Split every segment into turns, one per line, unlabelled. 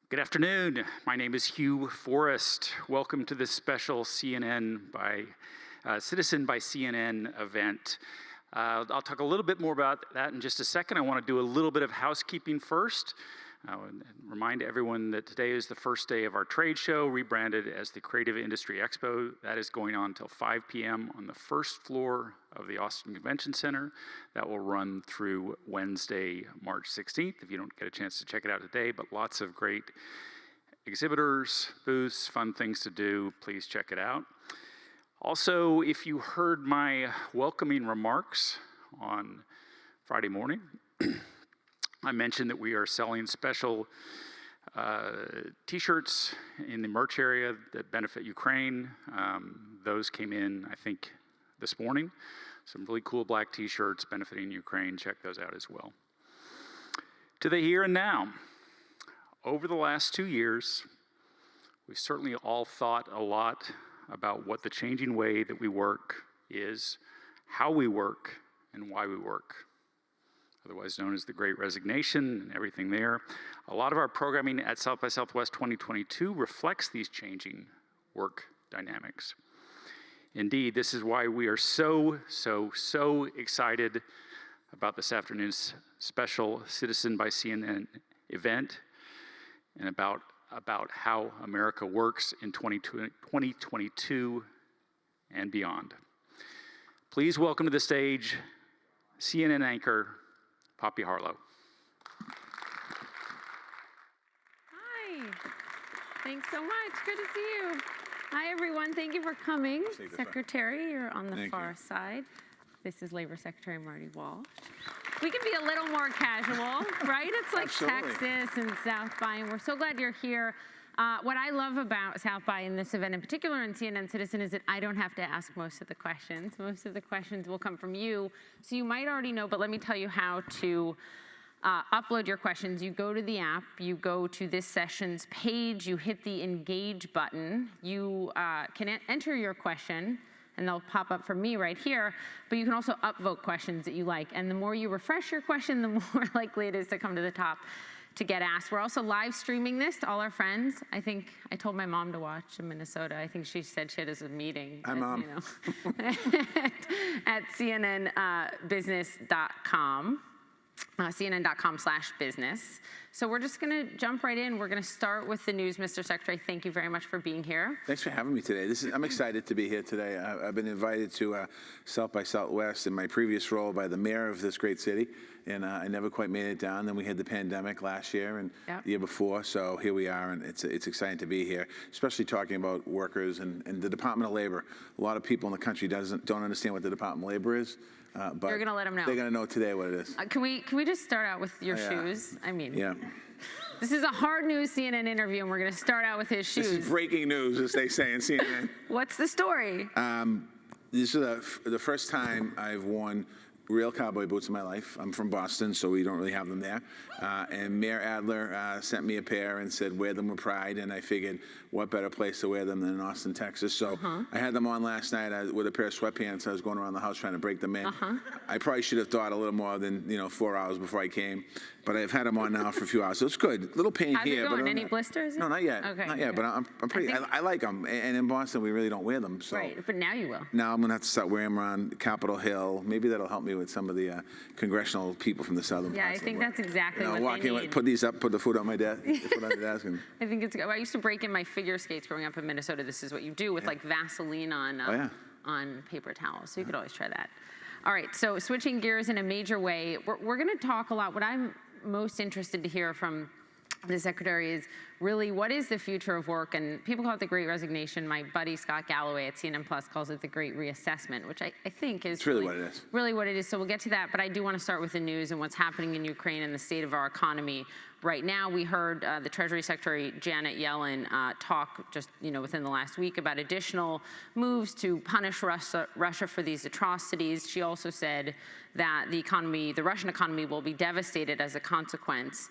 Good afternoon. My name is Hugh Forrest. Welcome to this special Citizen by CNN event. I'll talk a little bit more about that in just a second. I want to do a little bit of housekeeping first. Remind everyone that today is the first day of our trade show, rebranded as the Creative Industry Expo. That is going on until 5 p.m. on the first floor of the Austin Convention Center. That will run through Wednesday, March 16th, if you don't get a chance to check it out today, but lots of great exhibitors, booths, fun things to do. Please check it out. Also, if you heard my welcoming remarks on Friday morning, I mentioned that we are selling special t-shirts in the merch area that benefit Ukraine. Those came in, I think, this morning. Some really cool black t-shirts benefiting Ukraine. Check those out as well. To the here and now. Over the last 2 years, we've certainly all thought a lot about what the changing way that we work is, how we work, and why we work. Otherwise known as the Great Resignation and everything there. A lot of our programming at South by Southwest 2022 reflects these changing work dynamics. Indeed, this is why we are so excited about this afternoon's special Citizen by CNN event and about how America works in 2022 and beyond. Please welcome to the stage CNN anchor, Poppy Harlow.
Hi, thanks so much, good to see you. Hi everyone, thank you for coming. Secretary, you're on the far side. This is Labor Secretary Marty Walsh. We can be a little more casual, right? It's like Texas and South by, and we're so glad you're here. What I love about South by in this event, in particular in CNN Citizen, is that I don't have to ask most of the questions. Most of the questions will come from you. So you might already know, but let me tell you how to upload your questions. You go to the app, you go to this session's page, you hit the engage button. You can enter your question, and they'll pop up for me right here, but you can also upvote questions that you like. And the more you refresh your question, the more likely it is to come to the top to get asked. We're also live streaming this to all our friends. I think I told my mom to watch in Minnesota. I think she said she had a meeting.
Hi, Mom.
You know, at cnnbusiness.com. CNN.com/business. So we're just gonna jump right in. We're gonna start with the news. Mr. Secretary, thank you very much for being here.
Thanks for having me today. I'm excited to be here today. I've been invited to South by Southwest in my previous role by the mayor of this great city, and I never quite made it down. Then we had the pandemic last year and the year before, so here we are, and it's exciting to be here, especially talking about workers and the Department of Labor. A lot of people in the country don't understand what the Department of Labor is. But
you're going to let them know.
They're going to know today what it is.
Can we just start out with your shoes? I mean,
yeah.
This is a hard news CNN interview, and we're going to start out with his shoes.
This is breaking news, as they say in CNN.
What's the story?
This is the first time I've worn real cowboy boots in my life. I'm from Boston, so we don't really have them there. And Mayor Adler sent me a pair and said, wear them with pride. And I figured, what better place to wear them than in Austin, Texas? So I had them on last night with a pair of sweatpants. I was going around the house trying to break them in. I probably should have thought a little more than 4 hours before I came. But I've had them on now for a few hours, so it's good. Little pain
How's
here.
It going?
But
Any blisters?
No, not yet.
Okay.
Not yet. But I'm pretty. I like them. And in Boston, we really don't wear them. So.
Right. But now you will.
Now I'm gonna have to start wearing them around Capitol Hill. Maybe that'll help me with some of the congressional people from the southern parts.
Yeah, I think that's exactly what
walk
they
in,
need.
put these up, put the food on my desk, put on the desk. And
I think it's good. I used to break in my figure skates growing up in Minnesota. This is what you do with like Vaseline on paper towels. So you could always try that. All right. So switching gears in a major way, we're going to talk a lot. What I'm most interested to hear from the Secretary is really what is the future of work? And people call it the Great Resignation. My buddy Scott Galloway at CNN Plus calls it the Great Reassessment, which I think is
really what it is.
Really what it is. So we'll get to that. But I do want to start with the news and what's happening in Ukraine and the state of our economy right now. We heard the Treasury Secretary Janet Yellen talk just within the last week about additional moves to punish Russia for these atrocities. She also said that the Russian economy will be devastated as a consequence.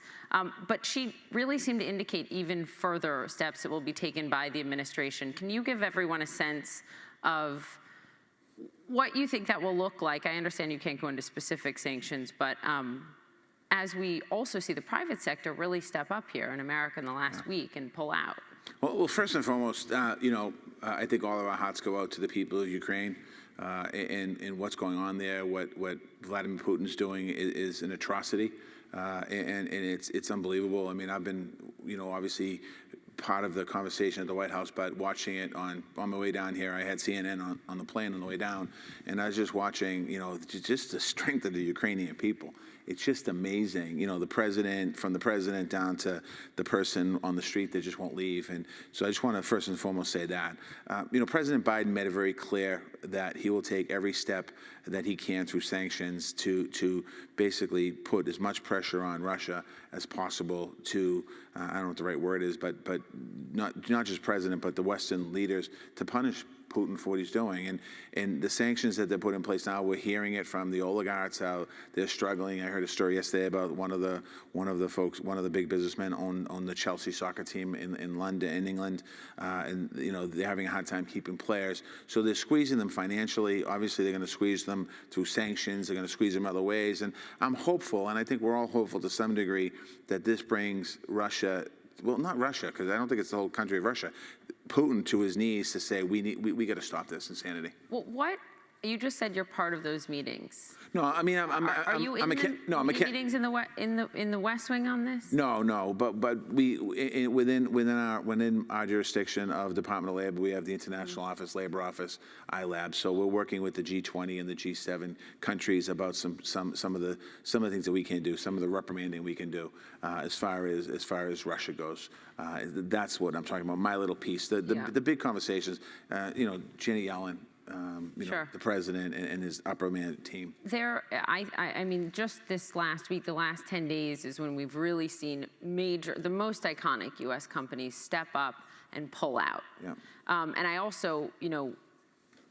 But she really seemed to indicate even further steps that will be taken by the administration. Can you give everyone a sense of what you think that will look like? I understand you can't go into specific sanctions, but as we also see the private sector really step up here in America in the last week and pull out?
Well, first and foremost, I think all of our hearts go out to the people of Ukraine, and what's going on there. What Vladimir Putin's doing is an atrocity, and it's unbelievable. I mean, I've been, obviously part of the conversation at the White House, but watching it on my way down here, I had CNN on the plane on the way down, and I was just watching, just the strength of the Ukrainian people. It's just amazing, the president, from the president down to the person on the street that just won't leave. And so I just want to first and foremost say that. President Biden made it very clear that he will take every step that he can through sanctions to basically put as much pressure on Russia as possible to, I don't know what the right word is, but not just president, but the Western leaders to punish Putin for what he's doing. And the sanctions that they're put in place now, we're hearing it from the oligarchs, how they're struggling. I heard a story yesterday about one of the big businessmen on the Chelsea soccer team in London, in England, and they're having a hard time keeping players. So they're squeezing them financially. Obviously, they're going to squeeze them through sanctions. They're going to squeeze them other ways. And I'm hopeful, and I think we're all hopeful to some degree, that this brings Russia, well, not Russia, because I don't think it's the whole country of Russia, Putin to his knees to say, we got to stop this insanity.
Well, what? You just said you're part of those meetings.
No, I mean,
Are you in the meetings in the West Wing on this?
No, but we within our jurisdiction of Department of Labor, we have the International Office, Labor Office, iLab. So we're working with the G20 and the G7 countries about some of the things that we can do, some of the reprimanding we can do as far as Russia goes. That's what I'm talking about. My little piece. The big conversations. Janet Yellen.
Sure.
The president and his upper management team.
I mean, just this last week, the last 10 days is when we've really seen the most iconic U.S. companies step up and pull out.
Yeah.
And I also,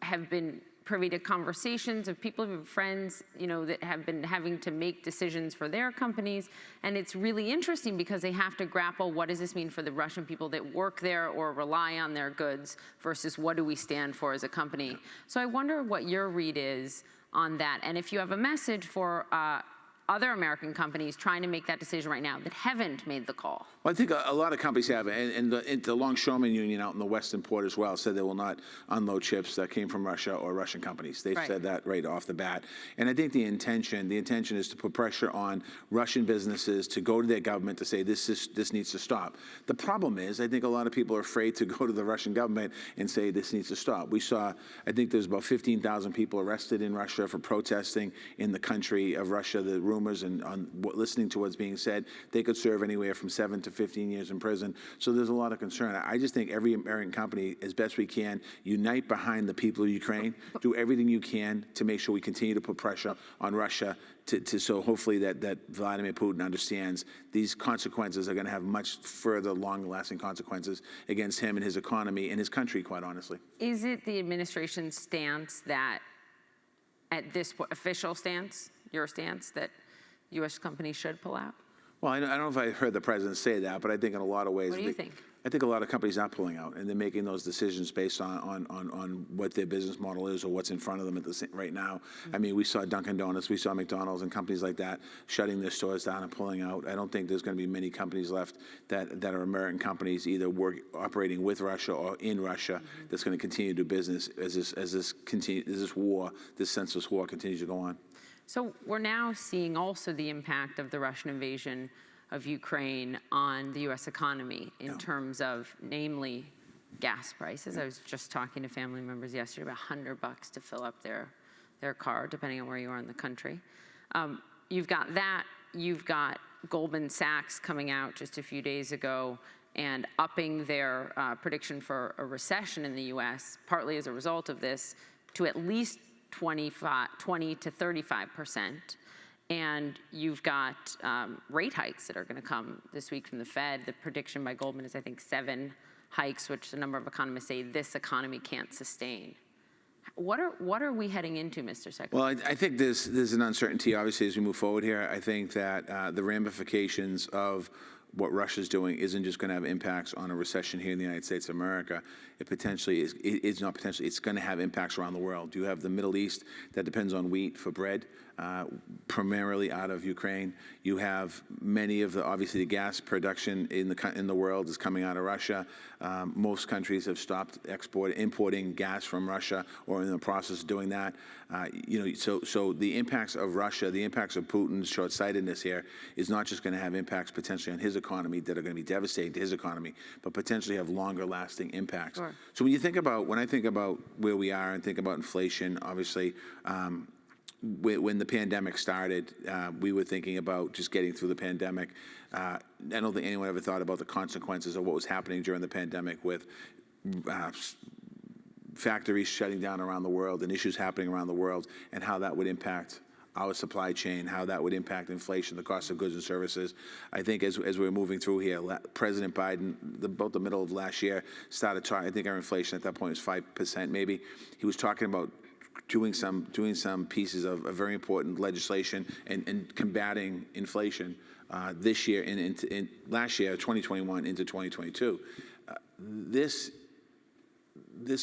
have been privy to conversations of people who have friends, that have been having to make decisions for their companies. And it's really interesting because they have to grapple, what does this mean for the Russian people that work there or rely on their goods versus what do we stand for as a company? Yeah. So I wonder what your read is on that. And if you have a message for other American companies trying to make that decision right now that haven't made the call.
Well, I think a lot of companies have, and the Longshoremen Union out in the Western Port as well said they will not unload ships that came from Russia or Russian companies. They've said that right off the bat. And I think the intention is to put pressure on Russian businesses to go to their government to say this needs to stop. The problem is, I think a lot of people are afraid to go to the Russian government and say this needs to stop. We saw, I think there's about 15,000 people arrested in Russia for protesting in the country of Russia. The rumors and on listening to what's being said, they could serve anywhere from 7 to 15 years in prison. So there's a lot of concern. I just think every American company, as best we can, unite behind the people of Ukraine, do everything you can to make sure we continue to put pressure on Russia so hopefully that Vladimir Putin understands these consequences are going to have much further long-lasting consequences against him and his economy and his country, quite honestly.
Is it the administration's stance that, at this official stance, your stance, that U.S. companies should pull out?
Well, I don't know if I heard the president say that, but I think in a lot of ways.
What do you think?
I think a lot of companies are pulling out, and they're making those decisions based on what their business model is or what's in front of them right now. Mm-hmm. I mean, we saw Dunkin' Donuts, we saw McDonald's and companies like that shutting their stores down and pulling out. I don't think there's going to be many companies left that are American companies, either operating with Russia or in Russia, mm-hmm. that's going to continue to do business as this senseless war continues to go on.
So we're now seeing also the impact of the Russian invasion of Ukraine on the U.S. economy in terms of, namely, gas prices. I was just talking to family members yesterday about $100 to fill up their car, depending on where you are in the country. You've got that. You've got Goldman Sachs coming out just a few days ago and upping their prediction for a recession in the U.S., partly as a result of this, to at least 20 to 35%. And you've got rate hikes that are going to come this week from the Fed. The prediction by Goldman is, I think, 7 hikes, which a number of economists say this economy can't sustain. What are we heading into, Mr. Secretary?
Well, I think there's an uncertainty, obviously, as we move forward here. I think that the ramifications of what Russia's doing isn't just going to have impacts on a recession here in the United States of America. It potentially it's not potentially, it's going to have impacts around the world. You have the Middle East that depends on wheat for bread. primarily out of Ukraine. You have many of obviously the gas production in the world is coming out of Russia. Most countries have stopped importing gas from Russia or in the process of doing that. So the impacts of Russia, the impacts of Putin's short-sightedness here is not just going to have impacts potentially on his economy that are going to be devastating to his economy, but potentially have longer-lasting impacts.
Sure.
So when I think about where we are and think about inflation, obviously, when the pandemic started, we were thinking about just getting through the pandemic. I don't think anyone ever thought about the consequences of what was happening during the pandemic with factories shutting down around the world and issues happening around the world, and how that would impact our supply chain, how that would impact inflation, the cost of goods and services. I think as we're moving through here, President Biden, about the middle of last year, started talking, I think our inflation at that point was 5% maybe. He was talking about doing some pieces of very important legislation and combating inflation this year and last year, 2021 into 2022. This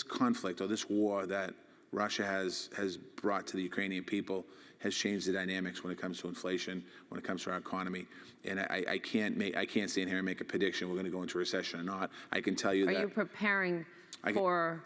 conflict or this war that Russia has brought to the Ukrainian people has changed the dynamics when it comes to inflation, when it comes to our economy. And I can't stand here and make a prediction we're going to go into recession or not. I can tell you that.
Are you preparing for?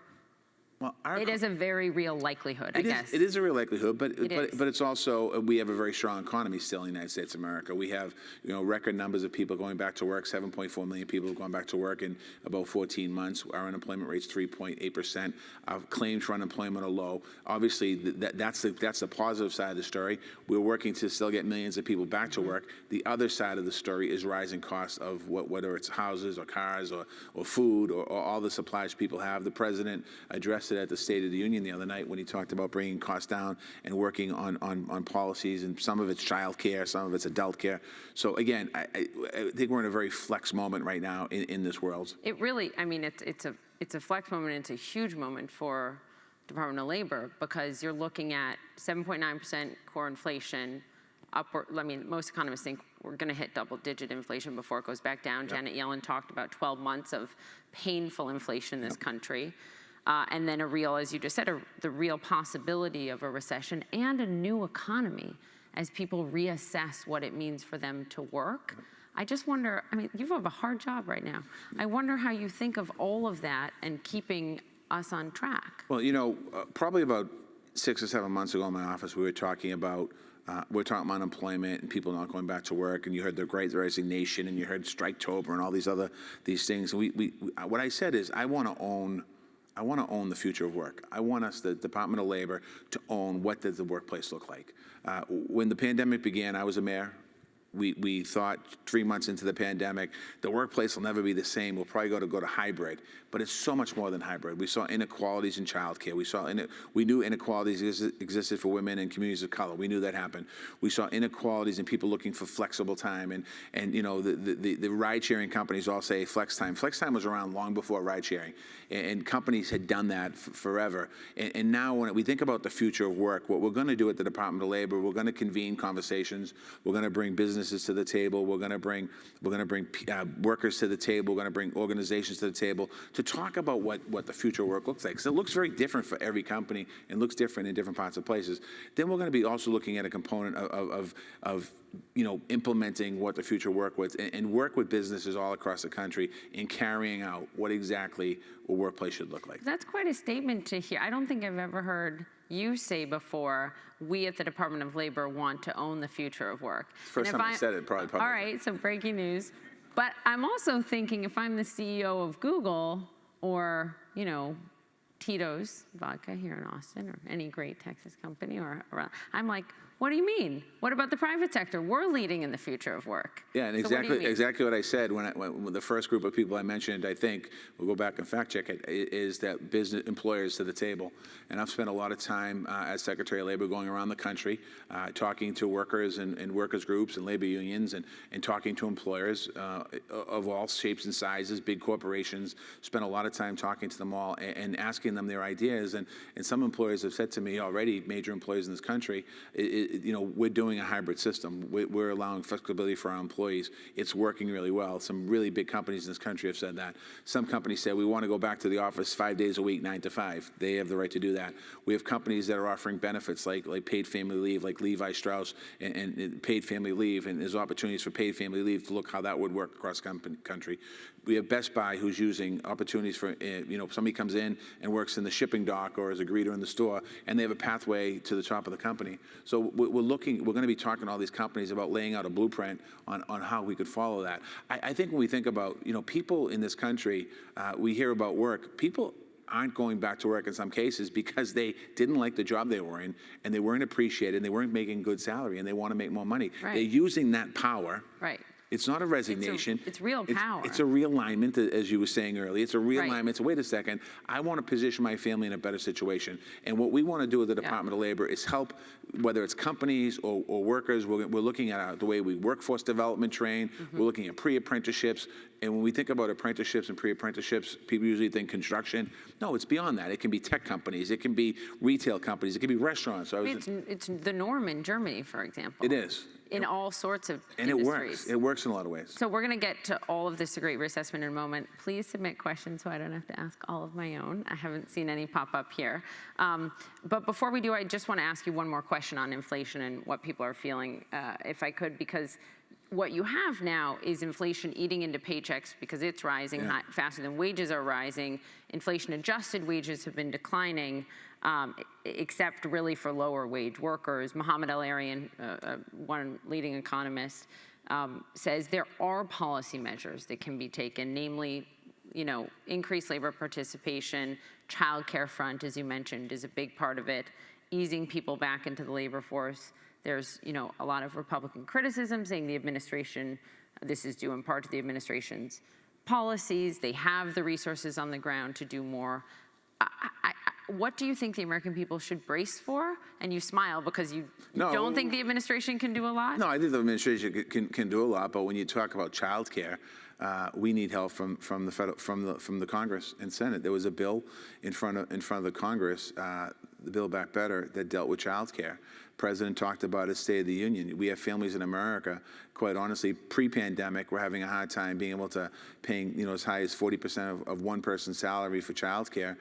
Well, it is a very real likelihood, I guess.
It is a real likelihood, but it's also, we have a very strong economy still in the United States of America. We have, record numbers of people going back to work. 7.4 million people have gone back to work in about 14 months. Our unemployment rate's 3.8%. Our claims for unemployment are low. Obviously, that's the positive side of the story. We're working to still get millions of people back to work. The other side of the story is rising costs of whether it's houses or cars or food or all the supplies people have. The president addressed it at the State of the Union the other night when he talked about bringing costs down and working on policies, and some of it's child care, some of it's adult care. So again, I think we're in a very flex moment right now in this world.
It really, I mean, it's a flex moment. It's a huge moment for Department of Labor because you're looking at 7.9% core inflation, upward. I mean, most economists think we're going to hit double-digit inflation before it goes back down. Yep. Janet Yellen talked about 12 months of painful inflation in this country. And then as you just said, the real possibility of a recession and a new economy as people reassess what it means for them to work. I just wonder, I mean, you have a hard job right now. I wonder how you think of all of that and keeping us on track.
Well, probably about 6 or 7 months ago in my office, we were talking about unemployment and people not going back to work, and you heard the Great Resignation, and you heard Striketober and all these things. What I said is, I want to own the future of work. I want us, the Department of Labor, to own what does the workplace look like. When the pandemic began, I was a mayor. We thought 3 months into the pandemic, the workplace will never be the same. We'll probably go to hybrid, but it's so much more than hybrid. We saw inequalities in childcare. We knew inequalities existed for women and communities of color. We knew that happened. We saw inequalities in people looking for flexible time, and the ride-sharing companies all say flex time. Flex time was around long before ride-sharing, and companies had done that forever. And now when we think about the future of work, what we're going to do at the Department of Labor, we're going to convene conversations. We're going to bring businesses to the table. We're going to bring workers to the table. We're going to bring organizations to the table to talk about what the future of work looks like. So it looks very different for every company and looks different in different parts of places. Then we're going to be also looking at a component of implementing what the future work with and work with businesses all across the country in carrying out what exactly a workplace should look like.
That's quite a statement to hear. I don't think I've ever heard you say before, we at the Department of Labor want to own the future of work.
First time I said it, probably publicly.
All right, so breaking news. But I'm also thinking if I'm the CEO of Google or, Tito's Vodka here in Austin or any great Texas company or around, I'm like, what do you mean? What about the private sector? We're leading in the future of work.
Yeah, and exactly what I said when the first group of people I mentioned, I think, we'll go back and fact check it, is that business employers to the table. And I've spent a lot of time as Secretary of Labor going around the country, talking to workers and workers groups and labor unions and talking to employers of all shapes and sizes, big corporations, spent a lot of time talking to them all and asking them their ideas. And some employers have said to me already, major employers in this country, we're doing a hybrid system. We're allowing flexibility for our employees. It's working really well. Some really big companies in this country have said that. Some companies say we want to go back to the office 5 days a week, 9 to 5. They have the right to do that. We have companies that are offering benefits like paid family leave, like Levi Strauss and paid family leave, and there's opportunities for paid family leave to look how that would work across the country. We have Best Buy who's using opportunities for, somebody comes in and works in the shipping dock or as a greeter in the store, and they have a pathway to the top of the company. So we're going to be talking to all these companies about laying out a blueprint on how we could follow that. I think when we think about, people in this country, we hear about work, people aren't going back to work in some cases because they didn't like the job they were in and they weren't appreciated and they weren't making good salary and they want to make more money.
Right.
They're using that power.
Right.
It's not a resignation.
It's real power.
It's a realignment, as you were saying earlier. It's a realignment.
Right.
It's wait a second, I want to position my family in a better situation. And what we want to do with the Department of Labor is help, whether it's companies or workers. We're looking at the way we workforce development train. Mm-hmm. We're looking at pre-apprenticeships. And when we think about apprenticeships and pre-apprenticeships, people usually think construction. No, it's beyond that. It can be tech companies. It can be retail companies. It can be restaurants. So
it's the norm in Germany, for example.
It is.
In all sorts of
and
industries.
It works. It works in a lot of ways.
So we're going to get to all of this great reassessment in a moment. Please submit questions so I don't have to ask all of my own. I haven't seen any pop up here. But before we do, I just want to ask you one more question on inflation and what people are feeling, if I could, because what you have now is inflation eating into paychecks because it's rising faster than wages are rising. Inflation-adjusted wages have been declining, except really for lower wage workers. Mohamed El-Arian, one leading economist, says there are policy measures that can be taken, namely, increased labor participation, childcare front, as you mentioned, is a big part of it, easing people back into the labor force. There's, a lot of Republican criticism saying the administration, this is due in part to the administration's policies. They have the resources on the ground to do more. What do you think the American people should brace for? And you smile because you don't think the administration can do a lot?
No, I think the administration can do a lot. But when you talk about child care, we need help from the Congress and Senate. There was a bill in front of the Congress, the Build Back Better, that dealt with child care. President talked about his State of the Union. We have families in America, quite honestly, pre-pandemic, we're having a hard time being able to paying, as high as 40% of one person's salary for child care.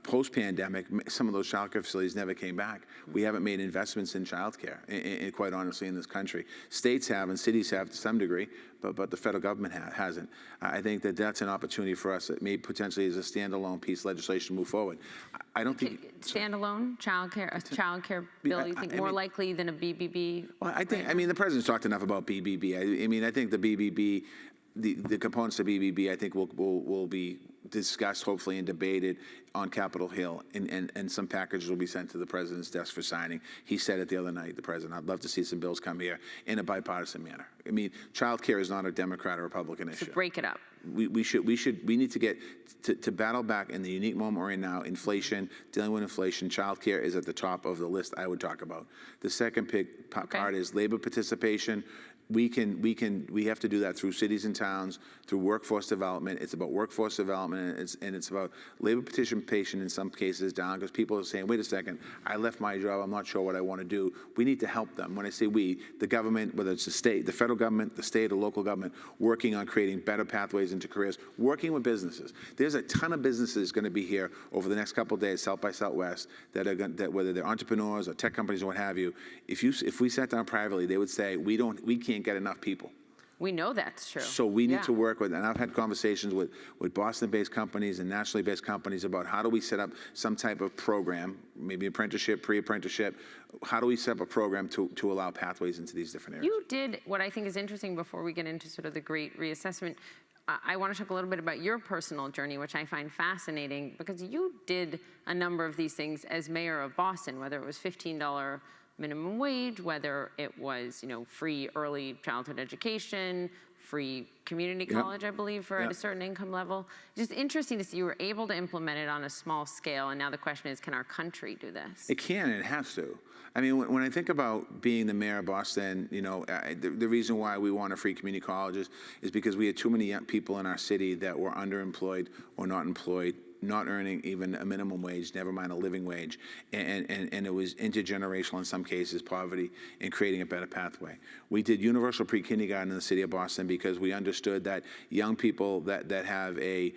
Post-pandemic, some of those child care facilities never came back. We haven't made investments in child care, quite honestly, in this country. States have and cities have to some degree, but the federal government hasn't. I think that's an opportunity for us that may potentially, as a standalone piece of legislation, move forward. I don't think
standalone a child care bill. You think more likely than a BBB?
Well, the president's talked enough about BBB. I think the BBB, the components of BBB, I think will be discussed, hopefully, and debated on Capitol Hill, and some packages will be sent to the president's desk for signing. He said it the other night, the president, I'd love to see some bills come here in a bipartisan manner. Child care is not a Democrat or Republican issue.
So break it up.
We need to get to battle back in the unique moment we're in now. Inflation, dealing with inflation, child care is at the top of the list I would talk about. The second part is labor participation. We have to do that through cities and towns, through workforce development. It's about workforce development, and it's about labor participation in some cases down, because people are saying, wait a second, I left my job, I'm not sure what I want to do. We need to help them. When I say we, the government, whether it's the state, the federal government, the state, or local government, working on creating better pathways into careers, working with businesses. There's a ton of businesses going to be here over the next couple of days, South by Southwest, that whether they're entrepreneurs or tech companies or what have you, if we sat down privately, they would say, we can't get enough people.
We know that's true.
So we need to work with, and I've had conversations with Boston-based companies and nationally based companies about how do we set up some type of program, maybe apprenticeship, pre-apprenticeship. How do we set up a program to allow pathways into these different areas?
You did what I think is interesting before we get into sort of the great reassessment. I want to talk a little bit about your personal journey, which I find fascinating, because you did a number of these things as mayor of Boston, whether it was $15 minimum wage, whether it was, free early childhood education, free community college, I believe, at a certain income level. Just interesting to see you were able to implement it on a small scale, and now the question is, can our country do this?
It can, and it has to. When I think about being the mayor of Boston, the reason why we want free community colleges is because we had too many young people in our city that were underemployed or not employed not earning even a minimum wage, never mind a living wage, and it was intergenerational in some cases, poverty, and creating a better pathway. We did universal pre-kindergarten in the city of Boston because we understood that young people that have a,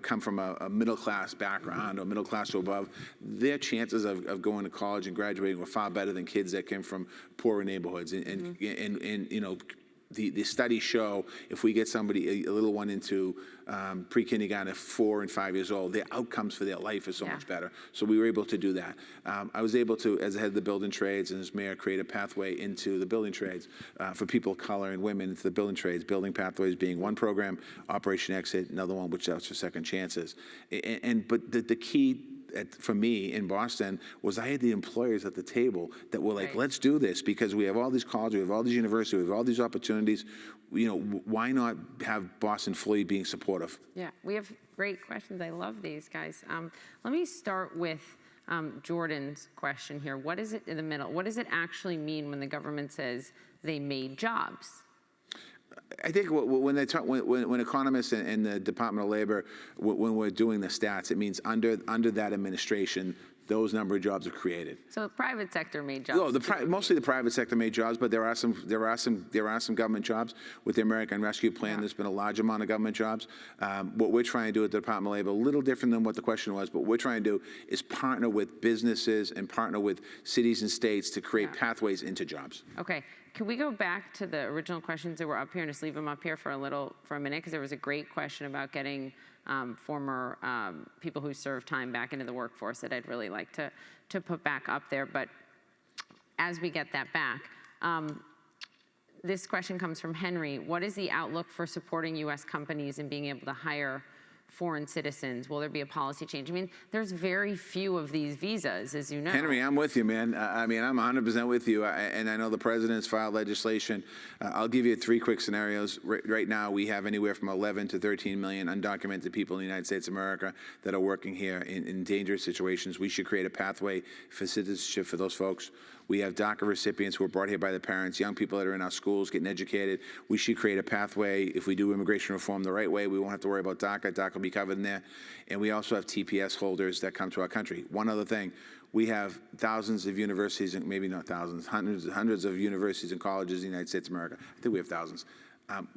come from a middle-class background or middle class or above, their chances of going to college and graduating were far better than kids that came from poorer neighborhoods. And the studies show if we get somebody, a little one, into pre-kindergarten at 4 and 5 years old, their outcomes for their life is so much better. So we were able to do that. I was able to, as the head of the building trades and as mayor, create a pathway into the building trades for people of color and women into the building trades, building pathways being one program, Operation Exit, another one, which is for second chances. But the key for me in Boston was I had the employers at the table that were like, let's do this because we have all these colleges, we have all these universities, we have all these opportunities. Why not have Boston fully being supportive?
Yeah, we have great questions. I love these, guys. Let me start with Jordan's question here. What is it in the middle? What does it actually mean when the government says they made jobs?
I think when they talk, when economists and the Department of Labor, when we're doing the stats, it means under that administration, those number of jobs are created.
So the private sector made jobs.
No, mostly the private sector made jobs, but there are some government jobs with the American Rescue Plan. There's been a large amount of government jobs. What we're trying to do at the Department of Labor, a little different than what the question was, but what we're trying to do is partner with businesses and partner with cities and states to create pathways into jobs.
Okay. Can we go back to the original questions that were up here and just leave them up here for a minute? Because there was a great question about getting former people who served time back into the workforce that I'd really like to put back up there. But as we get that back, this question comes from Henry. What is the outlook for supporting U.S. companies in being able to hire foreign citizens? Will there be a policy change? I mean, there's very few of these visas, as you know.
Henry, I'm with you, man. I'm 100% with you. And I know the president's filed legislation. I'll give you 3 quick scenarios. Right now, we have anywhere from 11 to 13 million undocumented people in the United States of America that are working here in dangerous situations. We should create a pathway for citizenship for those folks. We have DACA recipients who are brought here by their parents, young people that are in our schools getting educated. We should create a pathway. If we do immigration reform the right way, we won't have to worry about DACA. DACA will be covered in there. And we also have TPS holders that come to our country. One other thing, we have thousands of universities, and maybe not thousands, hundreds of universities and colleges in the United States of America. I think we have thousands.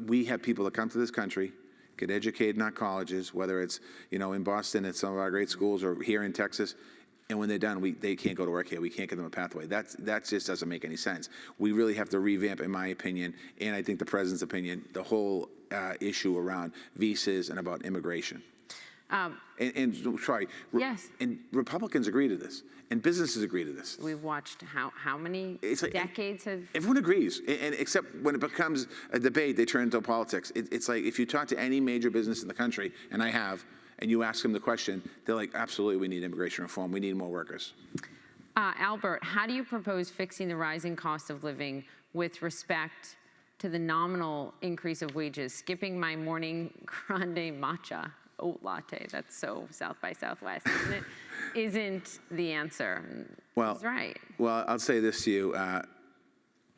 We have people that come to this country, get educated in our colleges, whether it's in Boston at some of our great schools or here in Texas. And when they're done, they can't go to work here. We can't give them a pathway. That just doesn't make any sense. We really have to revamp, in my opinion, and I think the president's opinion, the whole issue around visas and about immigration.
Yes.
And Republicans agree to this, and businesses agree to this.
We've watched how many decades have...
Everyone agrees, and except when it becomes a debate, they turn into politics. It's like if you talk to any major business in the country, and I have, and you ask them the question, they're like, absolutely, we need immigration reform. We need more workers.
Albert, how do you propose fixing the rising cost of living with respect to the nominal increase of wages? Skipping my morning grande matcha oat latte, that's so South by Southwest, isn't it? Isn't the answer.
Well,
he's right.
Well, I'll say this to you. I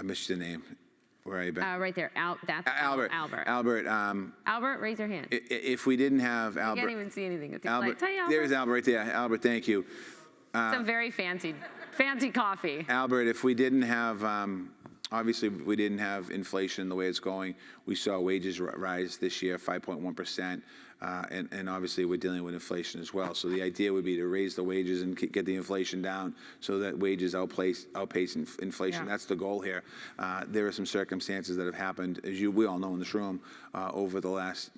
missed your name. Where are you back?
Right there. That's
Albert.
Albert.
Albert.
Albert, raise your hand.
If we didn't have Albert,
I can't even see anything.
Albert,
Tell you, Albert.
there's Albert right there. Albert, thank you.
It's a very fancy coffee.
Albert, if we didn't have, obviously, we didn't have inflation the way it's going. We saw wages rise this year, 5.1%. And obviously, we're dealing with inflation as well. So the idea would be to raise the wages and get the inflation down so that wages outpace inflation. Yeah. That's the goal here. There are some circumstances that have happened, as we all know in this room, over the last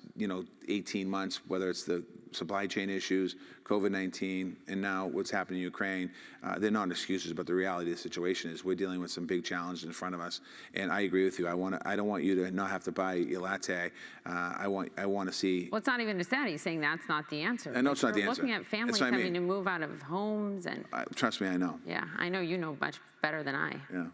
18 months, whether it's the supply chain issues, COVID-19, and now what's happening in Ukraine. They're not excuses, but the reality of the situation is we're dealing with some big challenges in front of us. And I agree with you. I don't want you to not have to buy your latte. I want to see.
Well, it's not even just that. He's saying that's not the answer.
I know it's not the answer.
We're looking at families having to move out of homes and.
Trust me, I know.
Yeah, I know you know much better than I.
Yeah.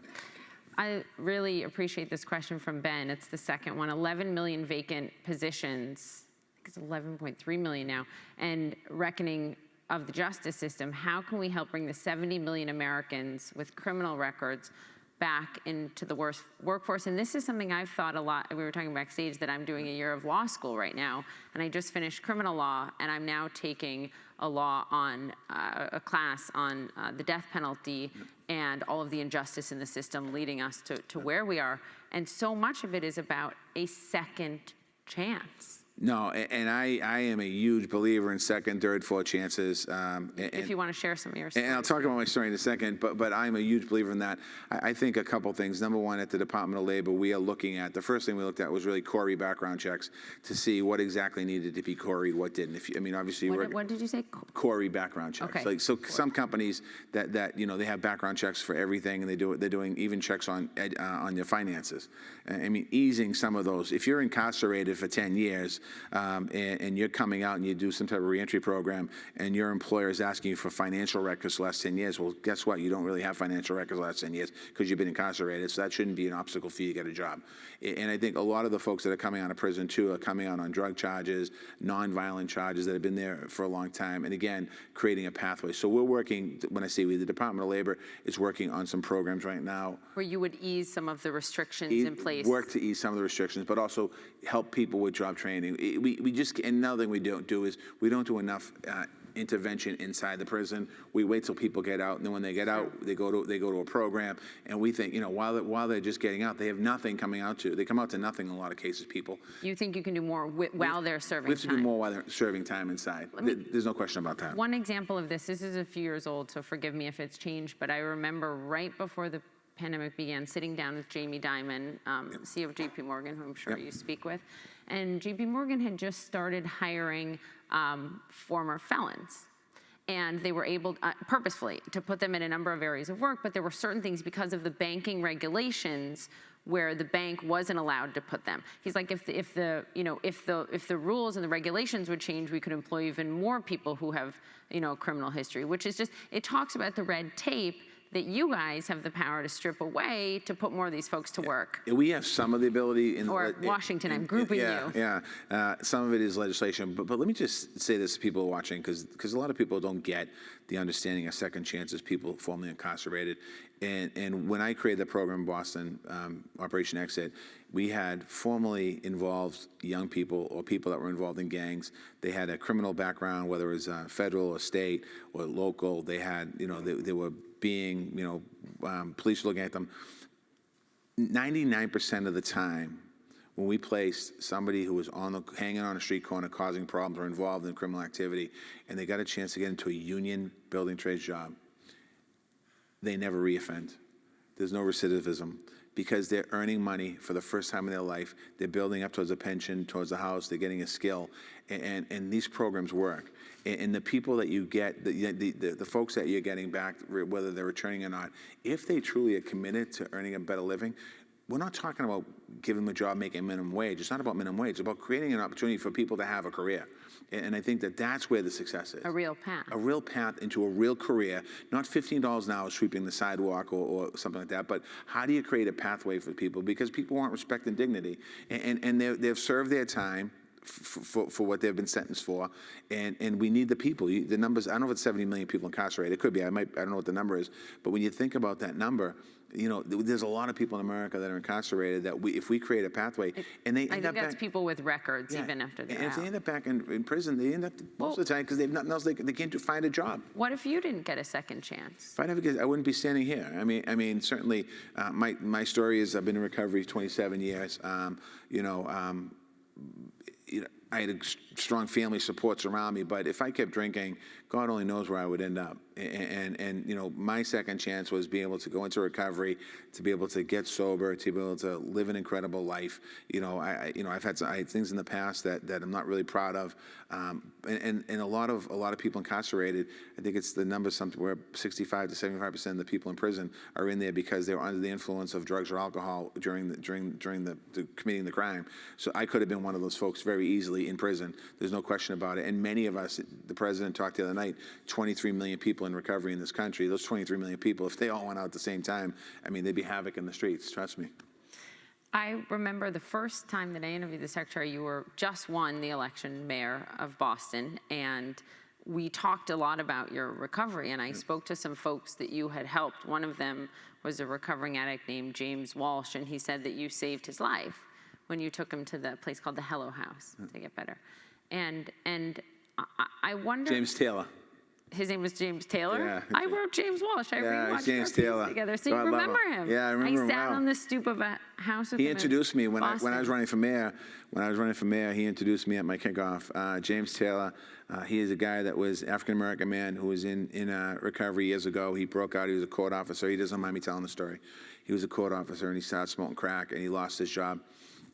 I really appreciate this question from Ben. It's the second one. 11 million vacant positions. It's 11.3 million now, and reckoning of the justice system. How can we help bring the 70 million Americans with criminal records back into the workforce. And this is something I've thought a lot. We were talking backstage that I'm doing a year of law school right now, and I just finished criminal law, and I'm now taking a law on a class on the death penalty and all of the injustice in the system leading us to where we are. And so much of it is about a second chance.
No, and I am a huge believer in second, third, fourth chances.
If you want to share some of your stories.
And I'll talk about my story in a second, but I'm a huge believer in that. I think a couple things. Number one, at the Department of Labor, we are looking at, the first thing we looked at was really Corey background checks to see what exactly needed to be Corey'd, what didn't. Obviously,
what did you say?
Corey background checks.
Okay.
Like, so some companies that they have background checks for everything, and they're doing even checks on your finances. Easing some of those. If you're incarcerated for 10 years, and you're coming out and you do some type of reentry program, and your employer is asking you for financial records the last 10 years, well, guess what? You don't really have financial records the last 10 years because you've been incarcerated, so that shouldn't be an obstacle for you to get a job. And I think a lot of the folks that are coming out of prison, too, are coming out on drug charges, nonviolent charges that have been there for a long time, and again, creating a pathway. So we're working, when I say we, the Department of Labor is working on some programs right now.
Where you would ease some of the restrictions in place.
Work to ease some of the restrictions, but also help people with job training. We just, and another thing we don't do is we don't do enough intervention inside the prison. We wait till people get out, and then when they get out, they go to a program, and we think, while they're just getting out, they have nothing coming out to. They come out to nothing in a lot of cases, people.
You think you can do more while they're serving time?
We have to do more while they're serving time inside. There's no question about that.
One example of this is a few years old, so forgive me if it's changed, but I remember right before the pandemic began, sitting down with Jamie Dimon, CEO of JP Morgan, who I'm sure you speak with, and JP Morgan had just started hiring former felons. And they were able, purposefully, to put them in a number of areas of work, but there were certain things because of the banking regulations where the bank wasn't allowed to put them. He's like, if the rules and the regulations would change, we could employ even more people who have, criminal history, which is just, it talks about the red tape that you guys have the power to strip away to put more of these folks to work.
We have some of the ability in
Washington, I'm grouping you.
Yeah, some of it is legislation, but let me just say this to people watching, because a lot of people don't get the understanding of second chances, people formerly incarcerated. And when I created the program in Boston, Operation Exit, we had formerly involved young people or people that were involved in gangs. They had a criminal background, whether it was federal or state or local. They had, they were being, police looking at them. 99% of the time, when we placed somebody who was hanging on a street corner causing problems or involved in criminal activity, and they got a chance to get into a union building trades job, they never reoffend. There's no recidivism because they're earning money for the first time in their life. They're building up towards a pension, towards a house. They're getting a skill, and these programs work. And the people that you get, the folks that you're getting back, whether they're returning or not, if they truly are committed to earning a better living, we're not talking about giving them a job making minimum wage. It's not about minimum wage. It's about creating an opportunity for people to have a career. And I think that's where the success is.
A real path.
A real path into a real career, not $15 an hour sweeping the sidewalk or something like that, but how do you create a pathway for people? Because people want respect and dignity. And they've served their time for what they've been sentenced for, and we need the people. The numbers, I don't know if it's 70 million people incarcerated. It could be. I don't know what the number is. But when you think about that number, there's a lot of people in America that are incarcerated that if we create a pathway, and they end up back. I think
that's people with records, even after they're out.
And if they end up back in prison, they end up most of the time because they have nothing else. They can't find a job.
What if you didn't get a second chance?
If I never get, I wouldn't be standing here. I mean, certainly, my story is I've been in recovery 27 years. I had a strong family supports around me, but if I kept drinking, God only knows where I would end up. And my second chance was being able to go into recovery, to be able to get sober, to be able to live an incredible life. I had things in the past that I'm not really proud of, and a lot of people incarcerated. I think it's the number where 65 to 75% of the people in prison are in there because they were under the influence of drugs or alcohol during committing the crime. So I could have been one of those folks very easily in prison. There's no question about it. And many of us, the president talked the other night, 23 million people in recovery in this country. Those 23 million people, if they all went out at the same time, they'd be havoc in the streets, trust me.
I remember the first time that I interviewed the secretary, you were just won the election mayor of Boston, and we talked a lot about your recovery, and I spoke to some folks that you had helped. One of them was a recovering addict named James Walsh, and he said that you saved his life when you took him to the place called the Hello House to get better. And I wonder...
James Taylor.
His name was James Taylor?
Yeah.
I wrote James Walsh. I rewatched
James
our
Taylor.
together. So you remember him?
Yeah, I remember him
sat
well.
on the stoop of a house with
He
him
introduced me when I
Boston.
was running for mayor. When I was running for mayor, he introduced me at my kickoff. James Taylor, he is a guy that was African-American man who was in recovery years ago. He broke out. He was a court officer. He doesn't mind me telling the story. He was a court officer, and he started smoking crack, and he lost his job.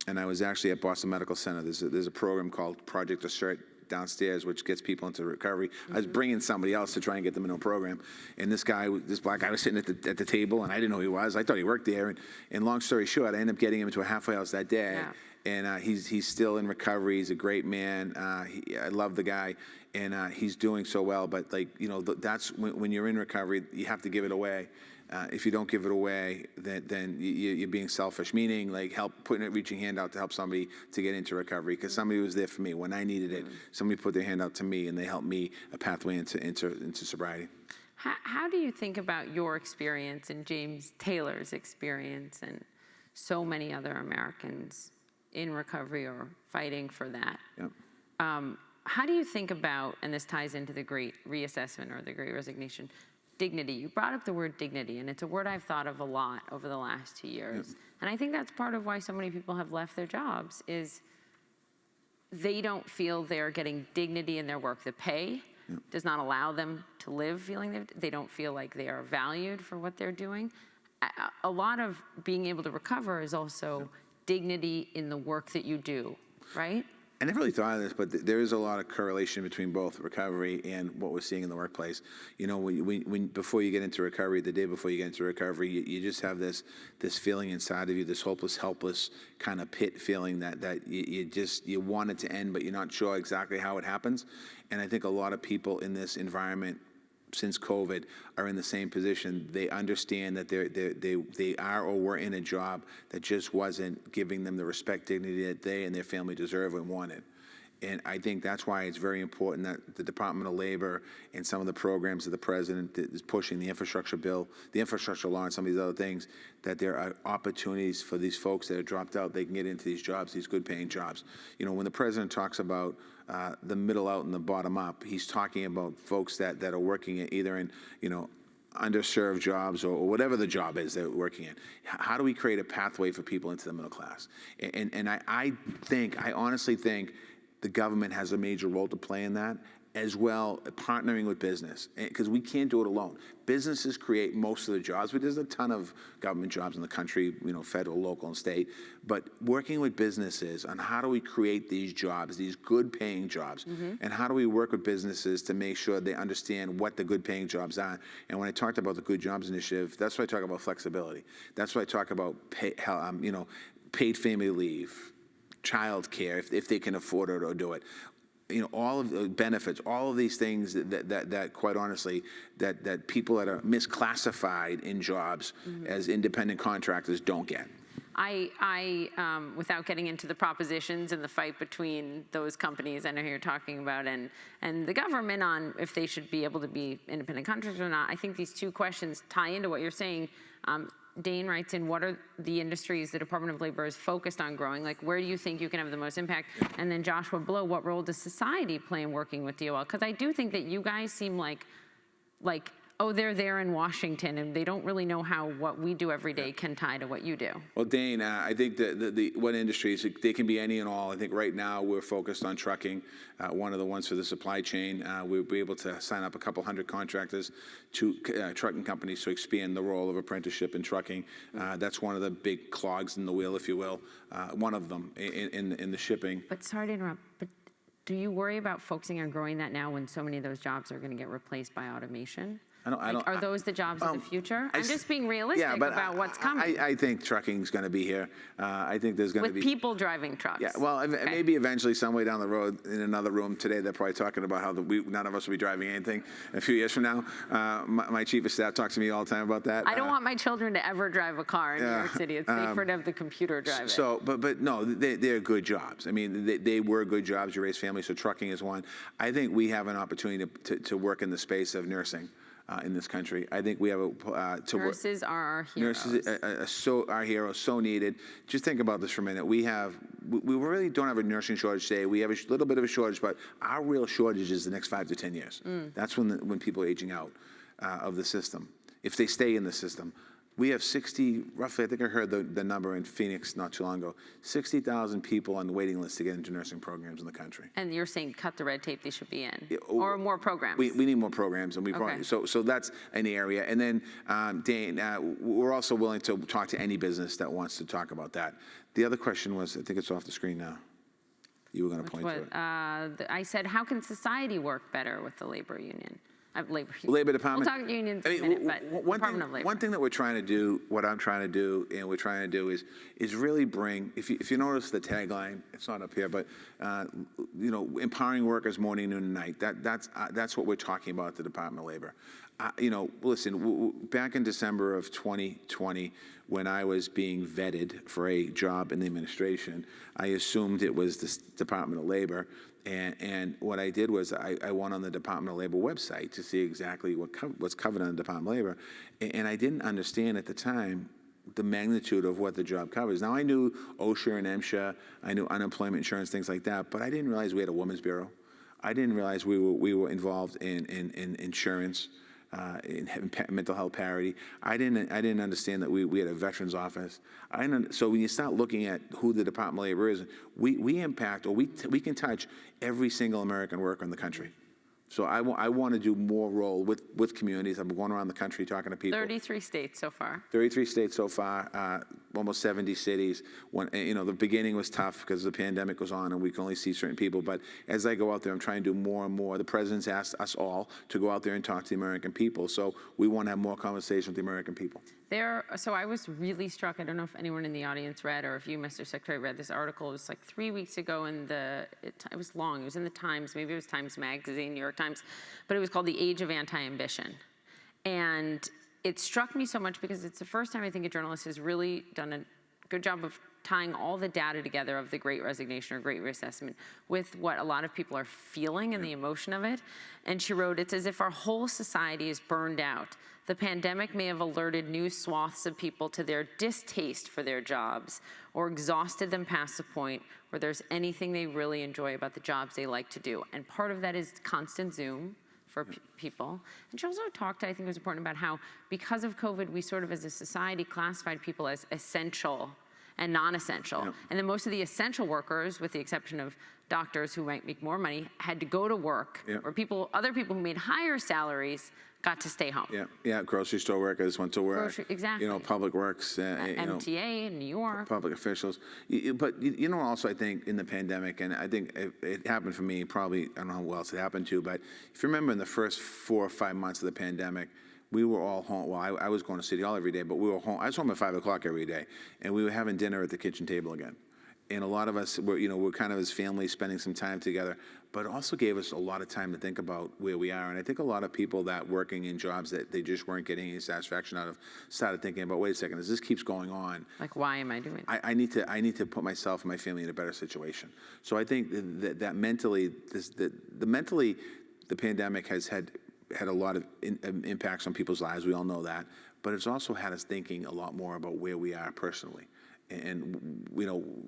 And I was actually at Boston Medical Center. There's a program called Project Assert downstairs, which gets people into recovery. I was bringing somebody else to try and get them into a program. And this black guy was sitting at the table, and I didn't know who he was. I thought he worked there. And long story short, I ended up getting him into a halfway house that day. Yeah. And he's still in recovery. He's a great man. I love the guy. And he's doing so well. But, like, you know, that's when you're in recovery, you have to give it away. If you don't give it away, then you're being selfish, meaning like reaching a hand out to help somebody to get into recovery, because somebody was there for me when I needed it. Somebody put their hand out to me, and they helped me a pathway into sobriety.
How do you think about your experience and James Taylor's experience and so many other Americans in recovery or fighting for that?
Yep.
How do you think about, and this ties into the Great Reassessment or the Great Resignation, dignity? You brought up the word dignity, and it's a word I've thought of a lot over the last 2 years. Yep. And I think that's part of why so many people have left their jobs, is they don't feel they're getting dignity in their work. The pay does not allow them to live feeling that they don't feel like they are valued for what they're doing. A lot of being able to recover is also dignity in the work that you do, right?
I never really thought of this, but there is a lot of correlation between both recovery and what we're seeing in the workplace. You know, when before you get into recovery, the day before you get into recovery, you just have this feeling inside of you, this hopeless, helpless kind of pit feeling that you want it to end, but you're not sure exactly how it happens. And I think a lot of people in this environment since COVID are in the same position. They understand that they are or were in a job that just wasn't giving them the respect, dignity that they and their family deserve and wanted. And I think that's why it's very important that the Department of Labor and some of the programs that the president is pushing, the infrastructure bill, the infrastructure law, and some of these other things, that there are opportunities for these folks that are dropped out. They can get into these jobs, these good-paying jobs. You know, when the president talks about the middle out and the bottom up, he's talking about folks that are working either in, you know, underserved jobs or whatever the job is they're working in. How do we create a pathway for people into the middle class? And I honestly think the government has a major role to play in that, as well, partnering with business, because we can't do it alone. Businesses create most of the jobs, but there's a ton of government jobs in the country, you know, federal, local, and state. But working with businesses on how do we create these jobs, these good-paying jobs, and how do we work with businesses to make sure they understand what the good-paying jobs are. And when I talked about the Good Jobs Initiative, that's why I talk about flexibility. That's why I talk about paid family leave, child care, if they can afford it or do it. You know, all of the benefits, all of these things that quite honestly, that people that are misclassified in jobs as independent contractors don't get.
I without getting into the propositions and the fight between those companies I know who you're talking about and the government on if they should be able to be independent contractors or not, I think these two questions tie into what you're saying. Dane writes in, what are the industries the Department of Labor is focused on growing? Like, where do you think you can have the most impact? And then Joshua Blow, what role does society play in working with DOL? Because I do think that you guys seem like, oh, they're there in Washington, and they don't really know how what we do every day can tie to what you do.
Well, Dane, I think that what industries, they can be any and all. I think right now we're focused on trucking, one of the ones for the supply chain. We'll be able to sign up a couple hundred contractors to trucking companies to expand the role of apprenticeship in trucking. That's one of the big clogs in the wheel, if you will, one of them in the shipping.
But sorry to interrupt, but do you worry about focusing on growing that now when so many of those jobs are going to get replaced by automation? Are those the jobs of the future? I'm just being realistic
Yeah, but
about what's coming.
I think trucking's going to be here. I think there's going to be
With people driving trucks.
Yeah, well, maybe eventually, some way down the road, in another room today, they're probably talking about how none of us will be driving anything a few years from now. My chief of staff talks to me all the time about that.
I don't want my children to ever drive a car in New York City. It's safer to have the computer drive it.
So, but no, they're good jobs. I mean, they were good jobs. You raise families, so trucking is one. I think we have an opportunity to work in the space of nursing. In this country, I think we have
nurses are our heroes.
Nurses are our heroes, so needed. Just think about this for a minute. We really don't have a nursing shortage today. We have a little bit of a shortage, but our real shortage is the next 5 to 10 years. That's when people are aging out of the system, if they stay in the system. We have 60, roughly, I think I heard the number in Phoenix not too long ago, 60,000 people on the waiting list to get into nursing programs in the country.
And you're saying cut the red tape they should be in, or more programs?
We need more programs, and so that's an area. And then, Dane, we're also willing to talk to any business that wants to talk about that. The other question was, I think it's off the screen now. You were going to point to it.
I said, how can society work better with the labor union?
Labor Department.
We'll talk unions in a minute, but Department of Labor.
One thing that we're trying to do, what I'm trying to do, and we're trying to do is really bring. If you notice the tagline, it's not up here, but empowering workers morning, noon, and night. That's what we're talking about at the Department of Labor. Listen, back in December of 2020, when I was being vetted for a job in the administration, I assumed it was the Department of Labor. And what I did was I went on the Department of Labor website to see exactly what's covered under the Department of Labor. And I didn't understand at the time the magnitude of what the job covers. Now, I knew OSHA and MSHA, I knew unemployment insurance, things like that, but I didn't realize we had a women's bureau. I didn't realize we were involved in insurance, in mental health parity. I didn't understand that we had a veterans office. So when you start looking at who the Department of Labor is, we impact, or we can touch every single American worker in the country. So I want to do more role with communities. I'm going around the country talking to people.
33 states so far.
33 states so far, almost 70 cities. The beginning was tough because the pandemic was on and we could only see certain people. But as I go out there, I'm trying to do more and more. The president's asked us all to go out there and talk to the American people. So we want to have more conversation with the American people.
So I was really struck. I don't know if anyone in the audience read, or if you, Mr. Secretary, read this article. It was like 3 weeks ago it was long. It was in the Times. Maybe it was Times Magazine, New York Times. But it was called The Age of Anti-Ambition. And it struck me so much because it's the first time I think a journalist has really done a good job of tying all the data together of the Great Resignation or Great Reassessment with what a lot of people are feeling and the emotion of it. And she wrote, it's as if our whole society is burned out. The pandemic may have alerted new swaths of people to their distaste for their jobs or exhausted them past the point where there's anything they really enjoy about the jobs they like to do. And part of that is constant Zoom for people. And she also talked, I think it was important, about how because of COVID, we sort of as a society classified people as essential and non-essential. Yep. And then most of the essential workers, with the exception of doctors who might make more money, had to go to work, yep. Or other people who made higher salaries got to stay home.
Yeah. Grocery store workers went to work.
Exactly.
Public works.
MTA in New York.
Public officials. But also I think in the pandemic, and I think it happened for me, probably, I don't know who else it happened to, but if you remember in the first 4 or 5 months of the pandemic, we were all home. Well, I was going to City Hall every day, but we were home. I was home at 5 o'clock every day, and we were having dinner at the kitchen table again. And a lot of us we're kind of as families spending some time together, but it also gave us a lot of time to think about where we are. And I think a lot of people that working in jobs that they just weren't getting any satisfaction out of started thinking about, wait a second, as this keeps going on,
like, why am I doing it?
I need to put myself and my family in a better situation. So I think that mentally, the pandemic has had a lot of impacts on people's lives. We all know that, but it's also had us thinking a lot more about where we are personally. And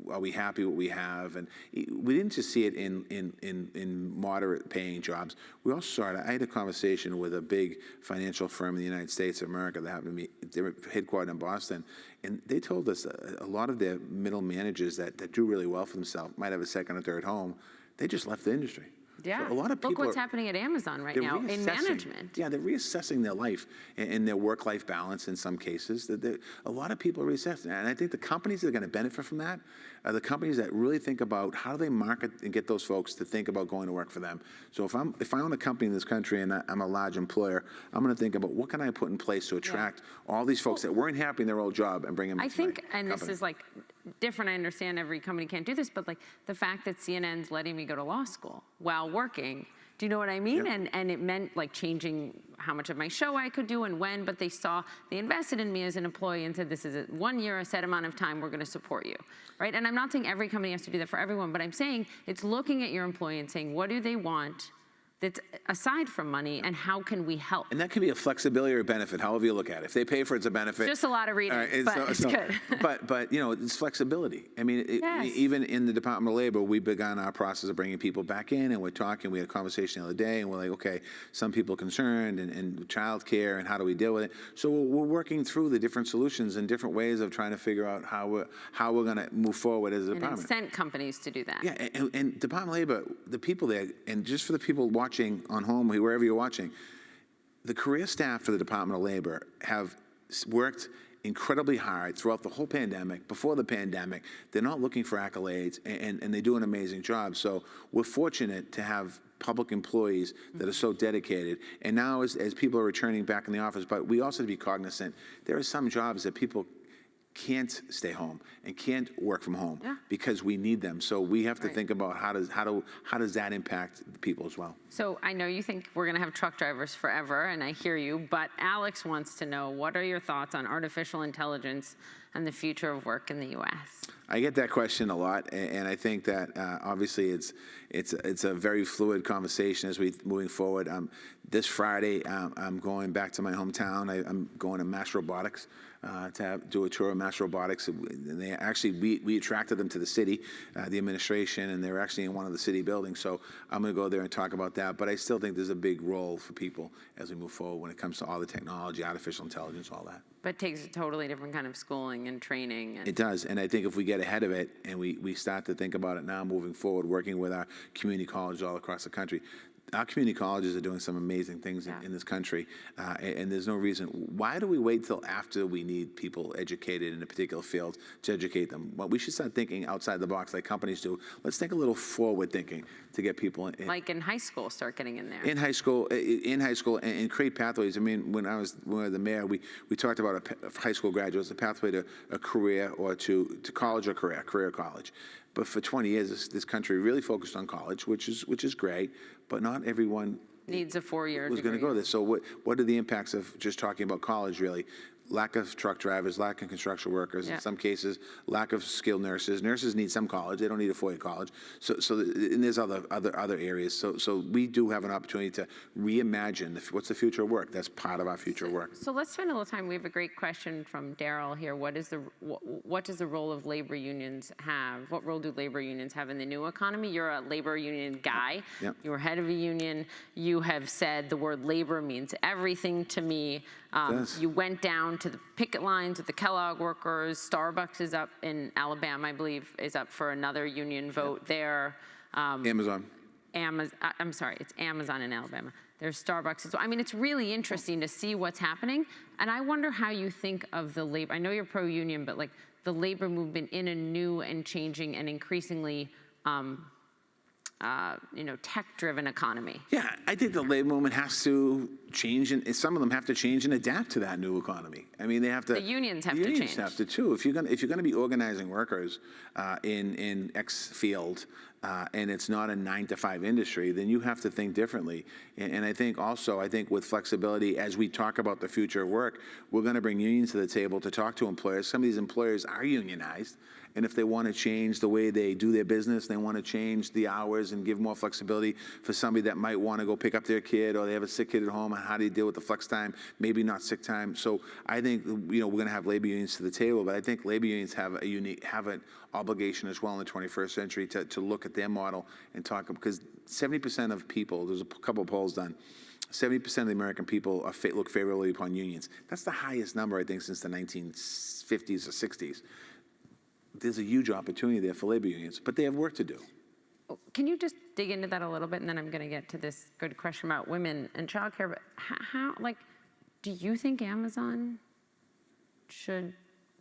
are we happy with what we have? And we didn't just see it in moderate paying jobs. We also saw it. I had a conversation with a big financial firm in the United States of America that happened to be, they were headquartered in Boston, and they told us a lot of their middle managers that do really well for themselves, might have a second or third home, they just left the industry.
Yeah.
So a lot of people
Look what's happening at Amazon right now in management.
Yeah, they're reassessing their life and their work-life balance in some cases. A lot of people are reassessing that. And I think the companies that are going to benefit from that are the companies that really think about how do they market and get those folks to think about going to work for them. So if I own a company in this country and I'm a large employer, I'm going to think about what can I put in place to attract all these folks that weren't happy in their old job and bring them
I
to
think,
my
and
company.
this is like different, I understand every company can't do this, but like the fact that CNN's letting me go to law school while working, do you know what I mean?
Yep.
And it meant like changing how much of my show I could do and when, but they invested in me as an employee and said, this is 1 year, a set amount of time, we're gonna support you, right? And I'm not saying every company has to do that for everyone, but I'm saying it's looking at your employee and saying, what do they want that's aside from money, and how can we help?
And that can be a flexibility or a benefit, however you look at it. If they pay for it, it's a benefit.
Just a lot of reading, but it's good.
But you know, it's flexibility. I mean, even in the Department of Labor, we began our process of bringing people back in, and we're talking. We had a conversation the other day, and we're like, okay, some people are concerned, and childcare, and how do we deal with it? So we're working through the different solutions and different ways of trying to figure out how we're going to move forward as a department.
And incent companies to do that.
Yeah, and Department of Labor, the people there, and just for the people watching on home, wherever you're watching, the career staff for the Department of Labor have worked incredibly hard throughout the whole pandemic, before the pandemic. They're not looking for accolades, and they do an amazing job. So we're fortunate to have public employees that are so dedicated. And now as people are returning back in the office, but we also have to be cognizant, there are some jobs that people can't stay home and can't work from home because we need them. So we have to think about how does that impact the people as well.
So I know you think we're going to have truck drivers forever, and I hear you, but Alex wants to know, what are your thoughts on artificial intelligence and the future of work in the U.S.?
I get that question a lot, and I think that obviously it's a very fluid conversation as we moving forward. This Friday, I'm going back to my hometown. I'm going to Mass Robotics to do a tour of Mass Robotics. And they actually, we attracted them to the city, the administration, and they're actually in one of the city buildings. So I'm going to go there and talk about that. But I still think there's a big role for people as we move forward when it comes to all the technology, artificial intelligence, all that.
But it takes a totally different kind of schooling and training.
It does, and I think if we get ahead of it and we start to think about it now moving forward, working with our community colleges all across the country, our community colleges are doing some amazing things in this country, and there's no reason. Why do we wait till after we need people educated in a particular field to educate them? Well, we should start thinking outside the box like companies do. Let's think a little forward thinking to get people in.
Like in high school, start getting in there.
In high school, and create pathways. I mean, when I was the mayor, we talked about high school graduates, a pathway to a career or to college or career college. But for 20 years, this country really focused on college, which is great, but not everyone
needs a 4-year degree.
Was going to go there. So what are the impacts of just talking about college, really? Lack of truck drivers, lack of construction workers, in some cases, lack of skilled nurses. Nurses need some college; they don't need a 4-year college. So and there's other areas. So we do have an opportunity to reimagine what's the future of work. That's part of our future work.
So let's spend a little time. We have a great question from Daryl here. What does the role of labor unions have? What role do labor unions have in the new economy? You're a labor union guy.
Yep.
You're head of a union. You have said the word labor means everything to me. You went down to the picket lines with the Kellogg workers. Starbucks is up in Alabama, I believe, is up for another union vote there.
Amazon.
I'm sorry, it's Amazon in Alabama. There's Starbucks as well. I mean, it's really interesting to see what's happening. And I wonder how you think of the labor. I know you're pro-union, but like the labor movement in a new and changing and increasingly tech-driven economy.
Yeah, I think the labor movement has to change, and some of them have to change and adapt to that new economy. I mean, they have to.
The unions have to change.
The unions have to too. If you're going to be organizing workers in X field, and it's not a 9-to-5 industry, then you have to think differently. And I think also, with flexibility, as we talk about the future of work, we're going to bring unions to the table to talk to employers. Some of these employers are unionized. And if they want to change the way they do their business, they want to change the hours and give more flexibility for somebody that might want to go pick up their kid, or they have a sick kid at home, and how do you deal with the flex time, maybe not sick time. So I think, we're going to have labor unions to the table, but I think labor unions have an obligation as well in the 21st century to look at their model and talk, because 70% of people, there's a couple of polls done, 70% of the American people look favorably upon unions. That's the highest number, I think, since the 1950s or 60s. There's a huge opportunity there for labor unions, but they have work to do.
Can you just dig into that a little bit, and then I'm going to get to this good question about women and childcare. But how, like, do you think Amazon should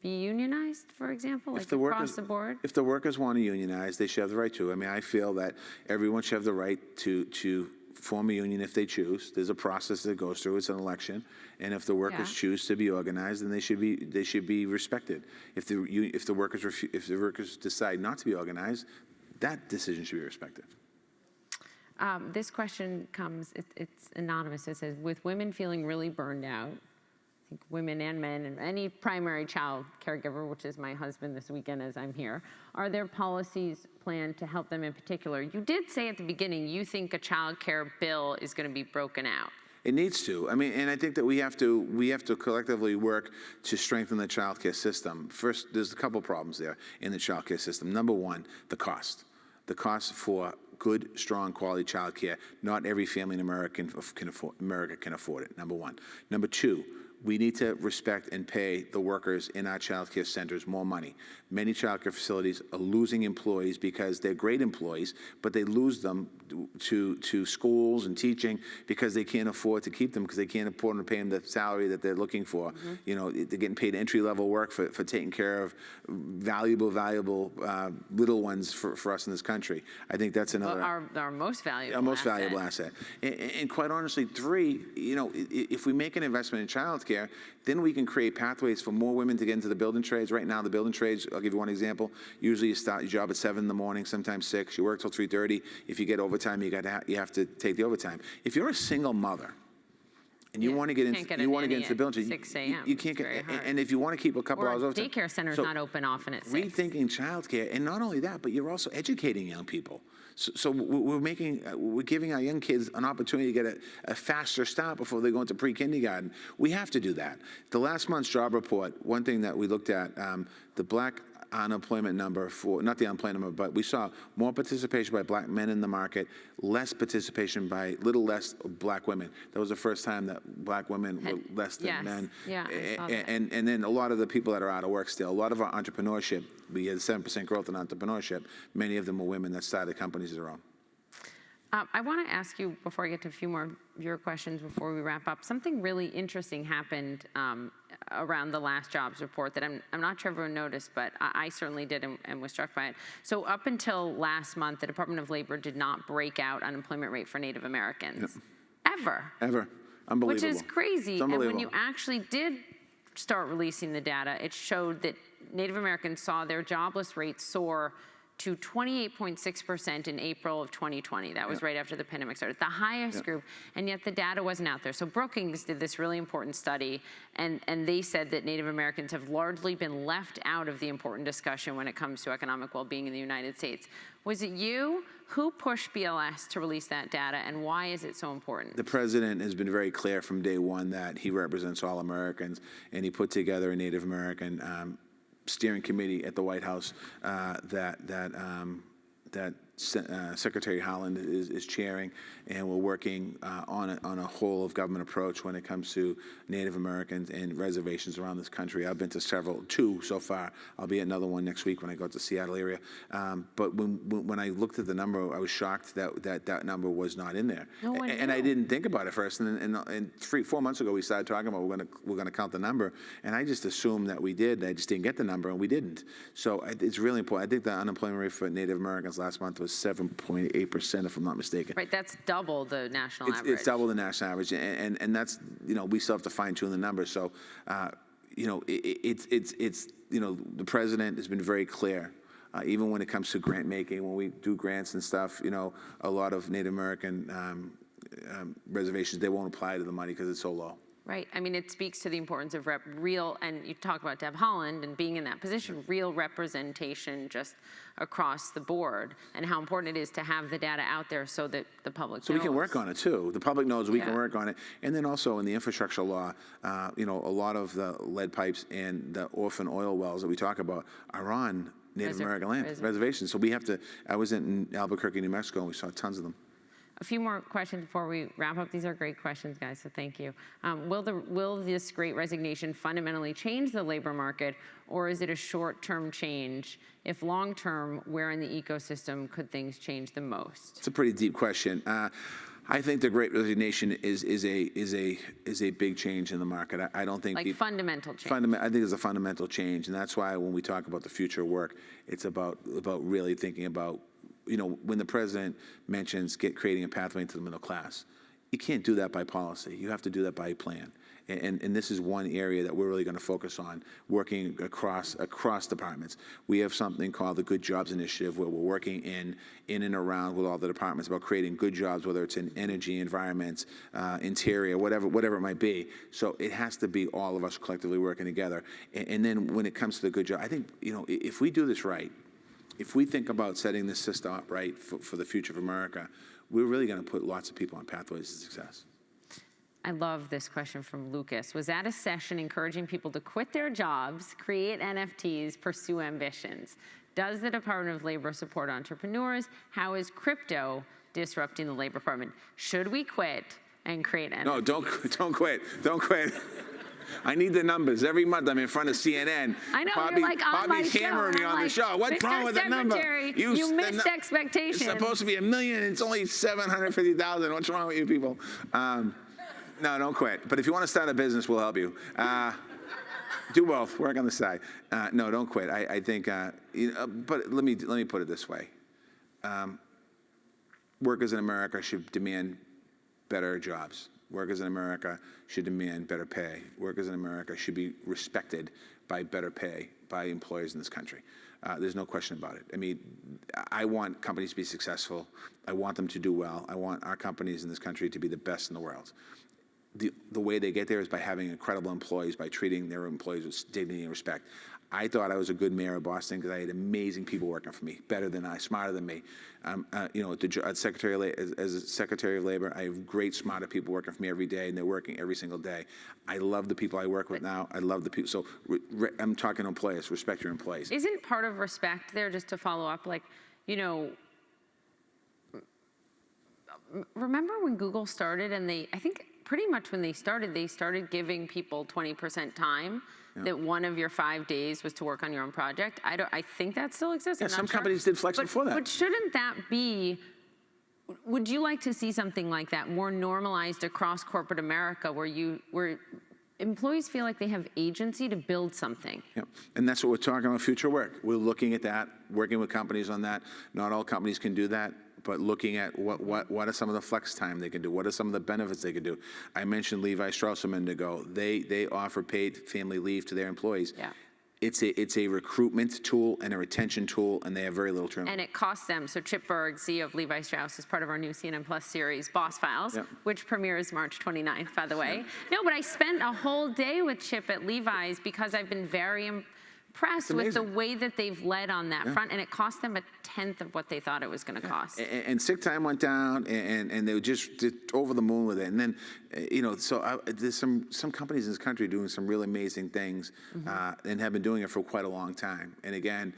be unionized, for example, like across the board?
If the workers want to unionize, they should have the right to. I mean, I feel that everyone should have the right to form a union if they choose. There's a process that goes through. It's an election, and if the workers choose to be organized, then they should be respected. If the workers decide not to be organized, that decision should be respected.
This question comes, it's anonymous. It says, with women feeling really burned out, I think women and men, and any primary child caregiver, which is my husband this weekend as I'm here, are there policies planned to help them in particular? You did say at the beginning you think a child care bill is going to be broken out.
It needs to. I mean, and I think that we have to collectively work to strengthen the child care system. First, there's a couple problems there in the child care system. Number one, the cost. The cost for good, strong, quality child care. Not every family in America can afford it, number one. Number two, we need to respect and pay the workers in our child care centers more money. Many child care facilities are losing employees because they're great employees, but they lose them to schools and teaching because they can't afford to keep them, because they can't afford to pay them the salary that they're looking for. Mm-hmm. You know, they're getting paid entry-level work for taking care of valuable little ones for us in this country. I think that's another...
Our most valuable
Our most valuable asset. And quite honestly, three, you know, if we make an investment in child care, then we can create pathways for more women to get into the building trades. Right now, the building trades, I'll give you one example. Usually you start your job at 7 in the morning, sometimes 6. You work till 3:30. If you get overtime, you have to take the overtime. If you're a single mother and you want to get into the building trade,
6 a.m.
You can't get, and if you want to keep a couple hours overtime.
Daycare center's not open often at 6.
Rethinking childcare, and not only that, but you're also educating young people. So we're giving our young kids an opportunity to get a faster start before they go into pre-kindergarten. We have to do that. The last month's job report, one thing that we looked at, the black unemployment number not the unemployment number, but we saw more participation by black men in the market, less participation by little less black women. That was the first time that black women were less than men.
Yeah, I saw that.
And then a lot of the people that are out of work still, a lot of our entrepreneurship, we had 7% growth in entrepreneurship. Many of them were women that started companies of their own.
I want to ask you, before I get to a few more of your questions before we wrap up, something really interesting happened around the last jobs report that I'm not sure everyone noticed, but I certainly did and was struck by it. So up until last month, the Department of Labor did not break out unemployment rate for Native Americans. Yep. Ever. Unbelievable. Which is crazy. And when you actually did start releasing the data, it showed that Native Americans saw their jobless rate soar to 28.6% in April of 2020. That was right after the pandemic started, the highest group, and yet the data wasn't out there. So Brookings did this really important study, and they said that Native Americans have largely been left out of the important discussion when it comes to economic well-being in the United States. Was it you? Who pushed BLS to release that data, and why is it so important? The president has been very clear from day one that he represents all Americans, and he put together a Native American steering committee at the White House that Secretary Holland is chairing, and we're working on a whole of government approach when it comes to Native Americans and reservations around this country. I've been to two so far. I'll be at another one next week when I go to the Seattle area. But when I looked at the number, I was shocked that number was not in there. No one knew. I didn't think about it first. And 3-4 months ago, we started talking about we're gonna count the number, and I just assumed that we did. I just didn't get the number, and we didn't. So it's really important. I think the unemployment rate for Native Americans last month was 7.8%, if I'm not mistaken. Right, that's double the national average. It's double the national average, and that's, we still have to fine tune the numbers. So, it's the president has been very clear. Even when it comes to grant making, when we do grants and stuff, a lot of Native American reservations, they won't apply to the money because it's so low. Right. I mean, it speaks to the importance of real, and you talk about Deb Haaland and being in that position, real representation just across the board, and how important it is to have the data out there so that the public knows. So we can work on it too. The public knows we can work on it. And then also in the infrastructure law, a lot of the lead pipes and the orphan oil wells that we talk about are on Native American land, reservations. So we have to, I was in Albuquerque, New Mexico, and we saw tons of them. a few more questions before we wrap up. These are great questions, guys, so thank you. Will this great resignation fundamentally change the labor market, or is it a short-term change? If long-term, where in the ecosystem could things change the most?
It's a pretty deep question. I think the Great Resignation is a big change in the market. I don't think
like fundamental change.
I think it's a fundamental change, and that's why when we talk about the future of work, it's about really thinking about, when the president mentions creating a pathway into the middle class, you can't do that by policy. You have to do that by a plan. And this is one area that we're really going to focus on, working across departments. We have something called the Good Jobs Initiative, where we're working in and around with all the departments about creating good jobs, whether it's in energy, environment, interior, whatever it might be. So it has to be all of us collectively working together. And then when it comes to the good job, I think, if we do this right, if we think about setting this system up right for the future of America, we're really going to put lots of people on pathways to success.
I love this question from Lucas. Was at a session encouraging people to quit their jobs, create NFTs, pursue ambitions. Does the Department of Labor support entrepreneurs? How is crypto disrupting the Labor Department? Should we quit and create NFTs?
No, don't quit. Don't quit. I need the numbers. Every month I'm in front of CNN.
I know, you're like on my
Poppy's
show.
hammering me on the show. What's wrong with the number?
You missed expectations.
It's supposed to be $1 million. It's only 750,000. What's wrong with you people? No, don't quit. But if you want to start a business, we'll help you. Do both. Work on the side. No, don't quit. I think. But let me put it this way. Workers in America should demand better jobs. Workers in America should demand better pay. Workers in America should be respected by better pay by employers in this country. There's no question about it. I mean, I want companies to be successful. I want them to do well. I want our companies in this country to be the best in the world. The way they get there is by having incredible employees, by treating their employees with dignity and respect. I thought I was a good mayor of Boston because I had amazing people working for me, better than I, smarter than me. As Secretary of Labor, I have great, smarter people working for me every day, and they're working every single day. I love the people I work with now. I love the people. So I'm talking to employees. Respect your employees.
Isn't part of respect there, just to follow up, remember when Google started, and I think pretty much when they started giving people 20% time. Yep. That one of your 5 days was to work on your own project. I think that still exists.
Yeah, some companies did flex before that.
But shouldn't that be? Would you like to see something like that more normalized across corporate America, where employees feel like they have agency to build something?
Yeah, and that's what we're talking about. Future work. We're looking at that, working with companies on that. Not all companies can do that, but looking at what are some of the flex time they can do, what are some of the benefits they can do. I mentioned Levi Strauss a minute ago. They offer paid family leave to their employees.
Yeah.
It's a recruitment tool and a retention tool, and they have very little turnover.
And it costs them. So Chip Berg, CEO of Levi Strauss, is part of our new CNN Plus series, Boss Files, yep. Which premieres March 29th, by the way. Yep. No, but I spent a whole day with Chip at Levi's because I've been very impressed with the way that they've led on that front, and it cost them 1/10 of what they thought it was going to cost.
And sick time went down, and they were just over the moon with it. And then, there's some companies in this country doing some really amazing things, and have been doing it for quite a long time. And again,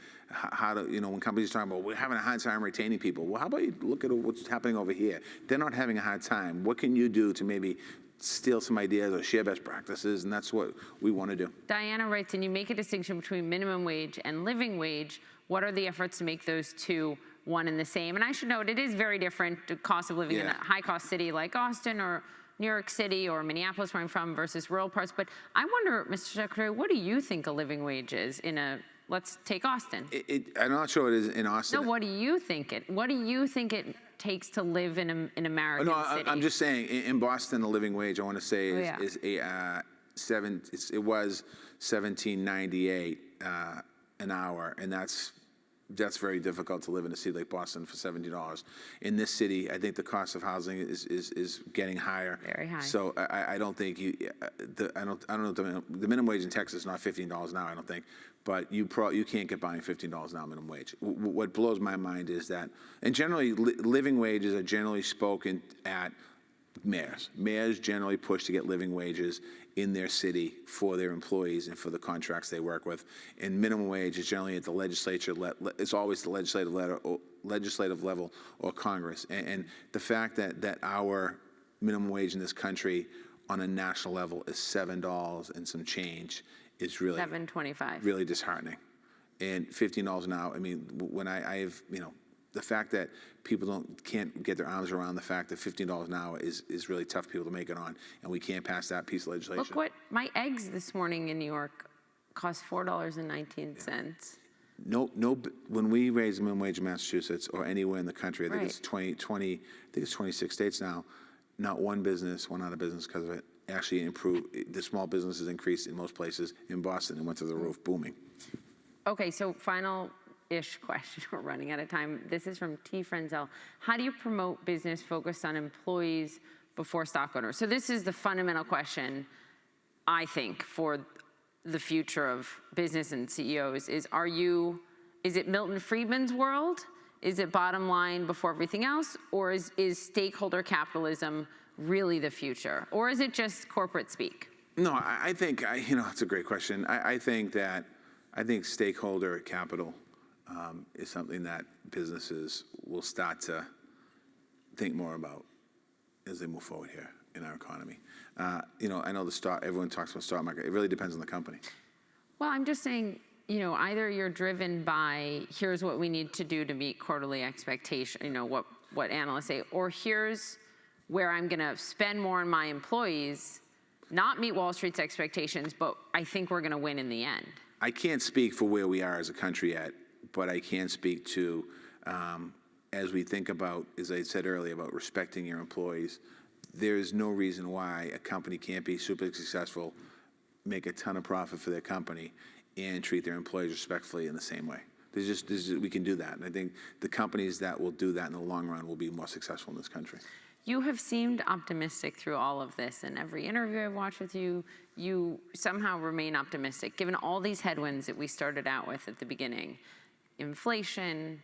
when companies are talking about, we're having a hard time retaining people. Well, how about you look at what's happening over here? They're not having a hard time. What can you do to maybe steal some ideas or share best practices? And that's what we want to do.
Diana writes, and you make a distinction between minimum wage and living wage. What are the efforts to make those two one and the same? And I should note, it is very different, the cost of living in a high-cost city like Austin or New York City or Minneapolis, where I'm from, versus rural parts. But I wonder, Mr. Secretary, what do you think a living wage is let's take Austin.
I'm not sure it is in Austin.
No, what do you think it takes to live in an American city?
I'm just saying, in Boston, the living wage, I want to say, it was $17.98 an hour, and that's very difficult to live in a city like Boston for $70. In this city, I think the cost of housing is getting higher.
Very high.
So I don't think I don't know the minimum wage in Texas is not $15 an hour, I don't think. But you can't get by on $15 an hour minimum wage. What blows my mind is that, and generally living wages are generally spoken at mayors. Mayors generally push to get living wages in their city for their employees and for the contracts they work with. And minimum wage is generally at the legislature, it's always the legislative level or Congress. And the fact that our minimum wage in this country on a national level is $7 and some change is really
$7.25.
really disheartening. And $15 an hour, I mean, when I've, the fact that people can't get their arms around the fact that $15 an hour is really tough for people to make it on, and we can't pass that piece of legislation.
Look what my eggs this morning in New York cost $4.19.
No, when we raise minimum wage in Massachusetts or anywhere in the country, I think it's 26 states now, not one business went out of business because of it. Actually improved, the small businesses increased in most places. In Boston, it went to the roof, booming.
Okay, so final-ish question. We're running out of time. This is from T. Frenzel. How do you promote business focused on employees before stock owners? So this is the fundamental question, I think, for the future of business and CEOs is it Milton Friedman's world? Is it bottom line before everything else? Or is stakeholder capitalism really the future? Or is it just corporate speak?
No, I think, it's a great question. I think stakeholder capital is something that businesses will start to think more about as they move forward here in our economy. I know everyone talks about stock market. It really depends on the company.
Well, I'm just saying, either you're driven by here's what we need to do to meet quarterly expectation, what analysts say, or here's where I'm going to spend more on my employees, not meet Wall Street's expectations, but I think we're going to win in the end.
I can't speak for where we are as a country yet, but I can speak to, as we think about, as I said earlier, about respecting your employees, there's no reason why a company can't be super successful, make a ton of profit for their company, and treat their employees respectfully in the same way. We can do that. And I think the companies that will do that in the long run will be more successful in this country.
You have seemed optimistic through all of this. In every interview I've watched with you, you somehow remain optimistic, given all these headwinds that we started out with at the beginning. Inflation,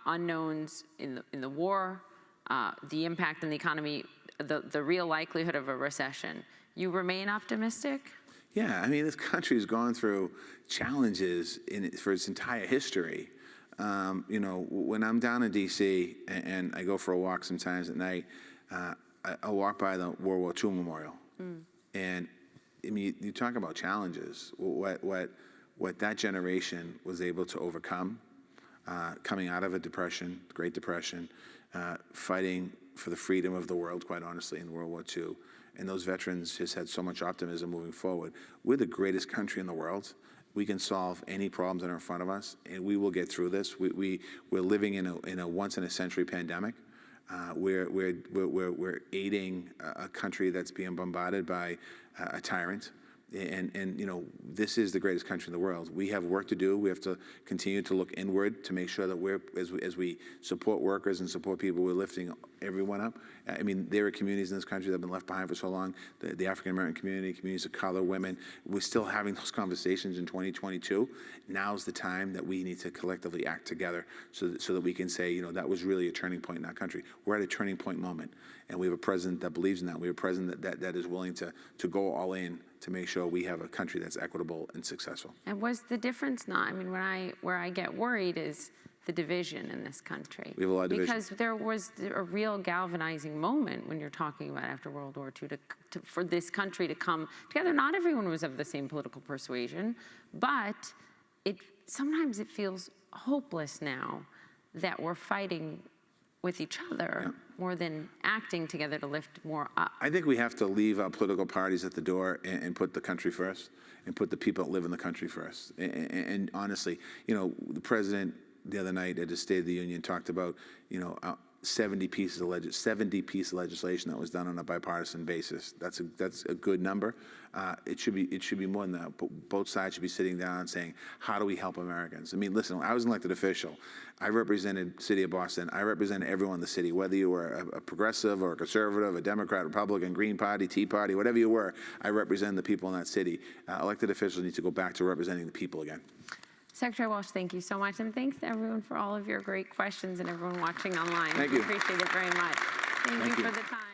unknowns in the war, the impact on the economy, the real likelihood of a recession. You remain optimistic?
Yeah, I mean, this country's gone through challenges for its entire history. When I'm down in D.C. and I go for a walk sometimes at night, I'll walk by the World War II Memorial. And I mean, you talk about challenges, what that generation was able to overcome, coming out of a depression, Great Depression, fighting for the freedom of the world, quite honestly, in World War II. And those veterans just had so much optimism moving forward. We're the greatest country in the world. We can solve any problems that are in front of us, and we will get through this. We're living in a once-in-a-century pandemic. We're aiding a country that's being bombarded by a tyrant. And this is the greatest country in the world. We have work to do. We have to continue to look inward to make sure that as we support workers and support people, we're lifting everyone up. I mean, there are communities in this country that have been left behind for so long. The African-American community, communities of color, women, we're still having those conversations in 2022. Now's the time that we need to collectively act together so that we can say, that was really a turning point in our country. We're at a turning point moment, and we have a president that believes in that. We have a president that is willing to go all in to make sure we have a country that's equitable and successful.
And was the difference not? I mean, where I get worried is the division in this country.
We have a lot of division.
Because there was a real galvanizing moment when you're talking about after World War II for this country to come together. Not everyone was of the same political persuasion, but sometimes it feels hopeless now that we're fighting with each other more than acting together to lift more up.
I think we have to leave our political parties at the door and put the country first and put the people that live in the country first. And honestly, the president the other night at the State of the Union talked about, 70 pieces of legislation that was done on a bipartisan basis. That's a good number. It should be more than that. Both sides should be sitting down and saying, how do we help Americans? I mean, listen, I was an elected official. I represented the city of Boston. I represented everyone in the city, whether you were a progressive or a conservative, a Democrat, Republican, Green Party, Tea Party, whatever you were, I represented the people in that city. Elected officials need to go back to representing the people again.
Secretary Walsh, thank you so much. And thanks to everyone for all of your great questions and everyone watching online.
Thank you.
Appreciate it very much. Thank you for the time.